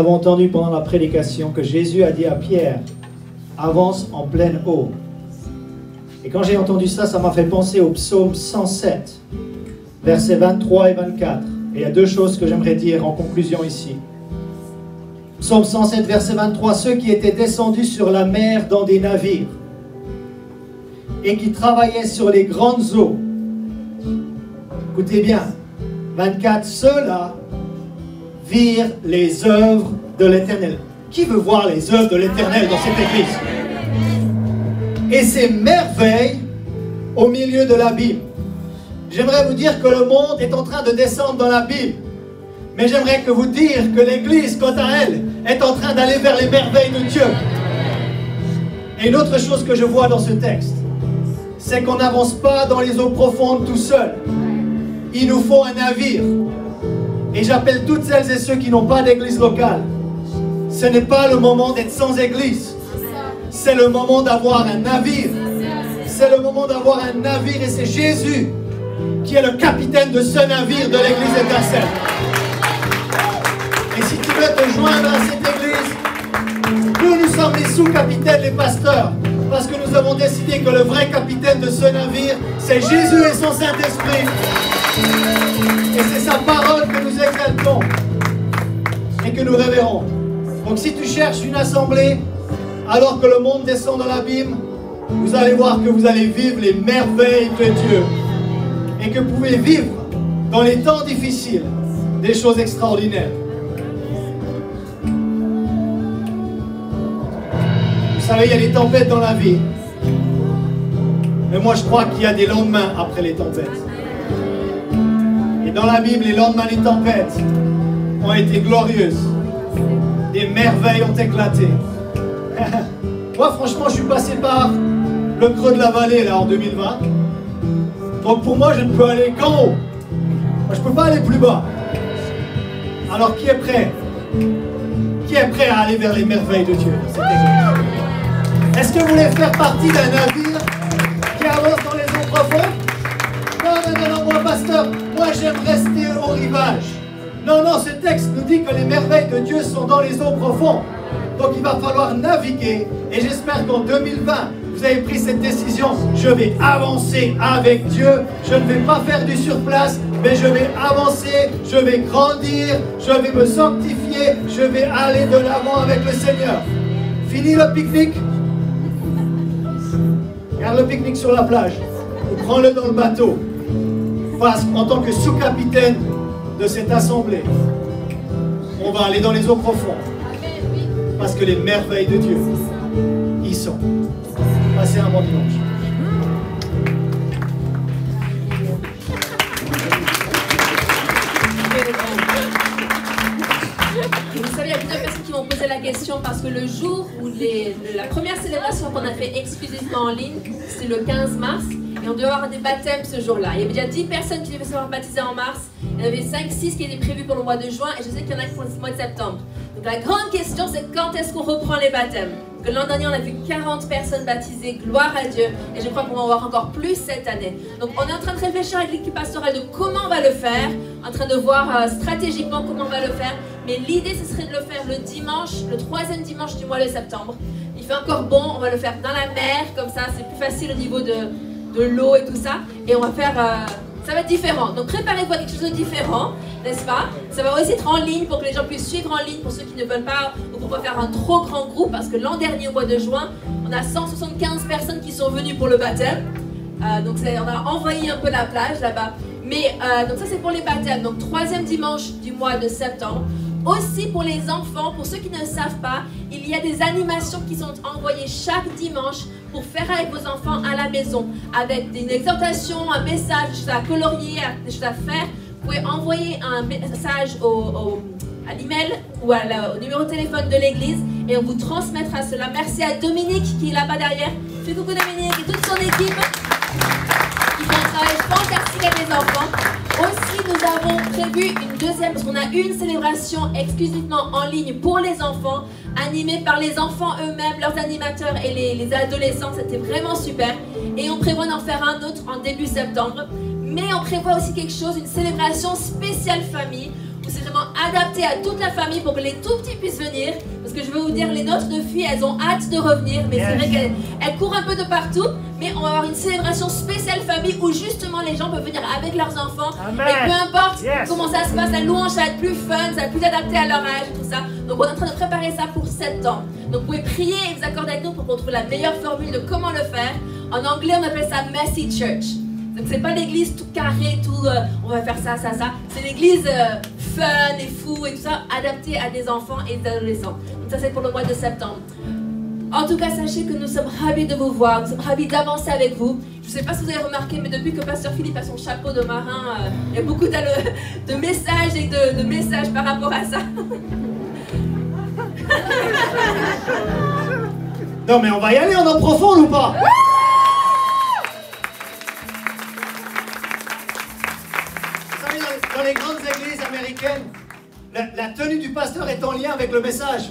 avons entendu pendant la prédication que Jésus a dit à Pierre, avance en pleine eau. Et quand j'ai entendu ça, ça m'a fait penser au psaume 107, versets 23 et 24. Et il y a deux choses que j'aimerais dire en conclusion ici. Psaume 107, verset 23, ceux qui étaient descendus sur la mer dans des navires et qui travaillaient sur les grandes eaux. Écoutez bien, 24, ceux-là virent les œuvres de l'Éternel. Qui veut voir les œuvres de l'Éternel dans cette église? Et ces merveilles au milieu de l'abîme. J'aimerais vous dire que le monde est en train de descendre dans l'abîme. Mais j'aimerais que vous dire que l'Église, quant à elle, est en train d'aller vers les merveilles de Dieu. Et une autre chose que je vois dans ce texte, c'est qu'on n'avance pas dans les eaux profondes tout seul. Il nous faut un navire. Et j'appelle toutes celles et ceux qui n'ont pas d'église locale. Ce n'est pas le moment d'être sans église. C'est le moment d'avoir un navire. C'est le moment d'avoir un navire et c'est Jésus qui est le capitaine de ce navire de l'église étincelle. Et si tu veux te joindre à cette église, nous sommes les sous-capitaines, les pasteurs, parce que nous avons décidé que le vrai capitaine de ce navire, c'est Jésus et son Saint-Esprit. Et c'est sa parole que nous exaltons et que nous révérons. Donc si tu cherches une assemblée, alors que le monde descend dans l'abîme, vous allez voir que vous allez vivre les merveilles de Dieu. Et que vous pouvez vivre dans les temps difficiles des choses extraordinaires. Vous savez, il y a des tempêtes dans la vie. Mais moi, je crois qu'il y a des lendemains après les tempêtes. Et dans la Bible, les lendemains des tempêtes ont été glorieuses. Des merveilles ont éclaté. Moi, franchement, je suis passé par le creux de la vallée, là, en 2020. Donc pour moi, je ne peux aller qu'en haut. Moi, je ne peux pas aller plus bas. Alors, qui est prêt? Qui est prêt à aller vers les merveilles de Dieu dans cette église? Est-ce que vous voulez faire partie d'un navire qui avance dans les eaux profondes? Non, moi, pasteur, moi, j'aime rester au rivage. Non, ce texte nous dit que les merveilles de Dieu sont dans les eaux profondes. Donc, il va falloir naviguer. Et j'espère qu'en 2020, vous avez pris cette décision, je vais avancer avec Dieu, je ne vais pas faire du surplace, mais je vais avancer, je vais grandir, je vais me sanctifier, je vais aller de l'avant avec le Seigneur. Fini le pique-nique? Garde le pique-nique sur la plage, ou prends-le dans le bateau, parce qu'en tant que sous-capitaine de cette assemblée, on va aller dans les eaux profondes, parce que les merveilles de Dieu y sont. Passez un bon dimanche. Vous savez, il y a plusieurs personnes qui m'ont posé la question parce que le jour où la première célébration qu'on a fait exclusivement en ligne, c'était le 15 mars, et on devait avoir des baptêmes ce jour-là. Il y avait déjà 10 personnes qui devaient se faire baptiser en mars, il y en avait 5-6 qui étaient prévus pour le mois de juin, et je sais qu'il y en a qui pour le mois de septembre. Donc la grande question, c'est quand est-ce qu'on reprend les baptêmes? Que l'an dernier, on a vu 40 personnes baptisées, gloire à Dieu, et je crois qu'on va en voir encore plus cette année. Donc on est en train de réfléchir avec l'équipe pastorale de comment on va le faire, en train de voir stratégiquement comment on va le faire, mais l'idée ce serait de le faire le dimanche, le 3e dimanche du mois de septembre. Il fait encore bon, on va le faire dans la mer, comme ça c'est plus facile au niveau de l'eau et tout ça, et on va faire... ça va être différent, donc préparez-vous à quelque chose de différent, n'est-ce pas? Ça va aussi être en ligne pour que les gens puissent suivre en ligne pour ceux qui ne veulent pas ou pour pas faire un trop grand groupe, parce que l'an dernier au mois de juin, on a 175 personnes qui sont venues pour le baptême, donc on a envahi un peu la plage là-bas, mais donc ça c'est pour les baptêmes, donc 3e dimanche du mois de septembre. Aussi pour les enfants, pour ceux qui ne savent pas, il y a des animations qui sont envoyées chaque dimanche pour faire avec vos enfants à la maison, avec une exhortation, un message, des choses à colorier, des choses à faire. Vous pouvez envoyer un message à l'email ou au numéro de téléphone de l'église et on vous transmettra cela. Merci à Dominique qui est là-bas derrière. Fais coucou Dominique et toute son équipe qui font un travail fantastique avec les enfants. Aussi, nous avons prévu une deuxième, parce qu'on a une célébration exclusivement en ligne pour les enfants, animée par les enfants eux-mêmes, leurs animateurs et les adolescents. C'était vraiment super. Et on prévoit d'en faire un autre en début septembre. Mais on prévoit aussi quelque chose, une célébration spéciale famille, où c'est vraiment adapté à toute la famille pour que les tout petits puissent venir. Parce que je veux vous dire, les nôtres de filles, elles ont hâte de revenir. Mais c'est vrai qu'elles courent un peu de partout. Mais on va avoir une célébration spéciale famille où justement les gens peuvent venir avec leurs enfants. Amen. Et peu importe comment ça se passe, la louange, ça va être plus fun, ça va être plus adapté à leur âge et tout ça. Donc on est en train de préparer ça pour septembre. Donc vous pouvez prier et vous accorder avec nous pour qu'on trouve la meilleure formule de comment le faire. En anglais, on appelle ça Messy Church. Donc c'est pas l'église tout carré, tout on va faire ça. C'est l'église fun et fou et tout ça, adaptée à des enfants et des adolescents. Donc ça c'est pour le mois de septembre. En tout cas, sachez que nous sommes ravis de vous voir, nous sommes ravis d'avancer avec vous. Je ne sais pas si vous avez remarqué, mais depuis que Pasteur Philippe a son chapeau de marin, il y a beaucoup de messages et de messages par rapport à ça. Non mais on va y aller en eau profonde ou pas? Vous savez, dans les grandes églises américaines, la tenue du pasteur est en lien avec le message.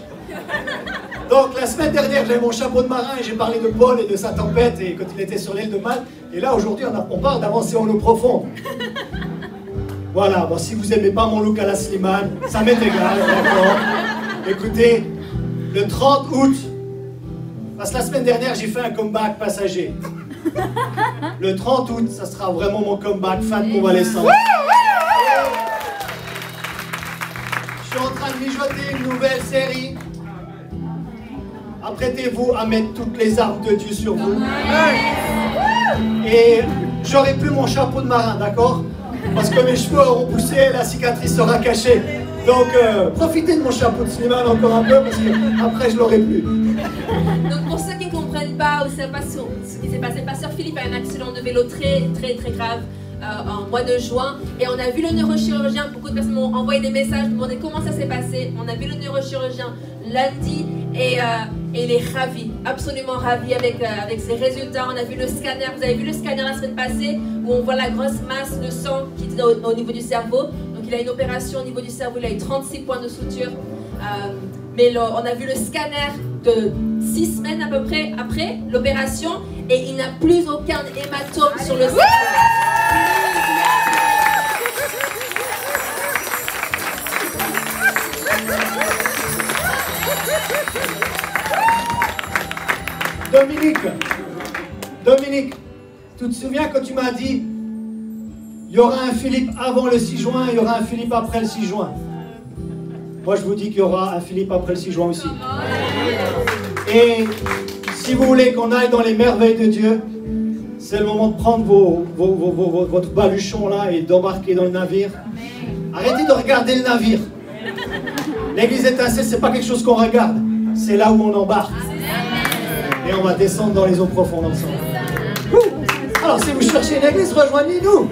Donc la semaine dernière, j'avais mon chapeau de marin et j'ai parlé de Paul et de sa tempête et quand il était sur l'île de Malte. Et là, aujourd'hui, on parle d'avancer en eau profonde. Voilà, bon, si vous n'aimez pas mon look à la Slimane, ça m'est égal, d'accord. Écoutez, le 30 août, parce que la semaine dernière, j'ai fait un comeback passager. Le 30 août, ça sera vraiment mon comeback fan convalescent. Je suis en train de mijoter une nouvelle série. Apprêtez-vous à mettre toutes les armes de Dieu sur vous. Et j'aurai plus mon chapeau de marin, d'accord? Parce que mes cheveux auront poussé et la cicatrice sera cachée. Donc profitez de mon chapeau de cinéma encore un peu parce que après je l'aurai plus. Donc pour ceux qui ne comprennent pas ou ne savent pas ce qui s'est passé, Pasteur Philippe a eu un accident de vélo très grave en mois de juin et on a vu le neurochirurgien. Beaucoup de personnes m'ont envoyé des messages, me demandaient comment ça s'est passé. On a vu le neurochirurgien lundi et il est ravi, absolument ravi avec ses résultats. On a vu le scanner, vous avez vu le scanner la semaine passée où on voit la grosse masse de sang qui est au niveau du cerveau. Donc il a une opération au niveau du cerveau, il a eu 36 points de suture. Mais on a vu le scanner de 6 semaines à peu près après l'opération et il n'a plus aucun hématome sur le cerveau. Dominique, tu te souviens quand tu m'as dit il y aura un Philippe avant le 6 juin, il y aura un Philippe après le 6 juin. Moi je vous dis qu'il y aura un Philippe après le 6 juin aussi. Et si vous voulez qu'on aille dans les merveilles de Dieu, c'est le moment de prendre votre baluchon là et d'embarquer dans le navire. Arrêtez de regarder le navire. L'église étincelle, c'est pas quelque chose qu'on regarde, c'est là où on embarque. Et on va descendre dans les eaux profondes ensemble. Alors si vous cherchez une église, rejoignez-nous.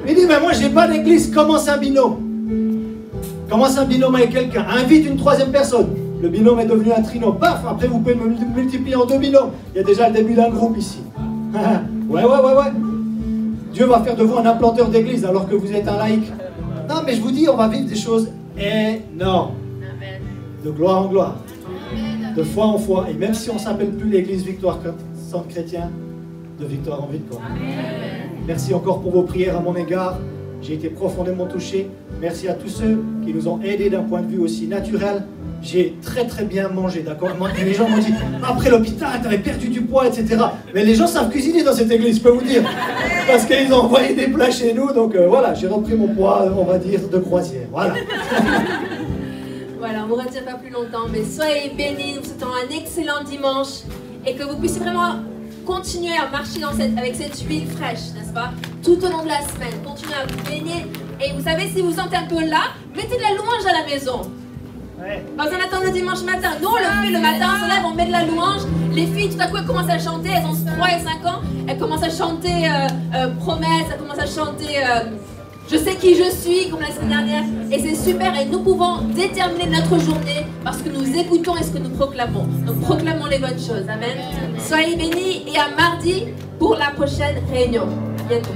Il dit, mais moi j'ai pas d'église, commence un binôme. Commence un binôme avec quelqu'un, invite une troisième personne. Le binôme est devenu un trinôme. Paf, après vous pouvez multiplier en 2 binômes. Il y a déjà le début d'un groupe ici. Ouais. Dieu va faire de vous un implanteur d'église alors que vous êtes un laïc. Non mais je vous dis, on va vivre des choses énormes. De gloire en gloire. De foi en foi, et même si on ne s'appelle plus l'église Victoire Centre Chrétien, de victoire en victoire. Merci encore pour vos prières à mon égard. J'ai été profondément touché. Merci à tous ceux qui nous ont aidés d'un point de vue aussi naturel. J'ai très bien mangé, d'accord? Et les gens m'ont dit, après l'hôpital, tu avais perdu du poids, etc. Mais les gens savent cuisiner dans cette église, je peux vous dire. Parce qu'ils ont envoyé des plats chez nous, donc voilà, j'ai repris mon poids, on va dire, de croisière. Voilà. Voilà, on ne vous retient pas plus longtemps, mais soyez bénis, nous vous souhaitons un excellent dimanche et que vous puissiez vraiment continuer à marcher avec cette huile fraîche, n'est-ce pas? Tout au long de la semaine, continuez à vous baigner. Et vous savez, si vous sentez un peu là, mettez de la louange à la maison. Pas besoin d'attendre le dimanche matin. Nous, on le fait le matin, on se lève, on met de la louange. Les filles, tout à coup, elles commencent à chanter. Elles ont 3 et 5 ans. Elles commencent à chanter Promesse, elles commencent à chanter Je sais qui je suis, comme la semaine dernière. Et c'est super. Et nous pouvons déterminer notre journée parce que nous écoutons et ce que nous proclamons. Donc, proclamons les bonnes choses. Amen. Soyez bénis et à mardi pour la prochaine réunion. À bientôt.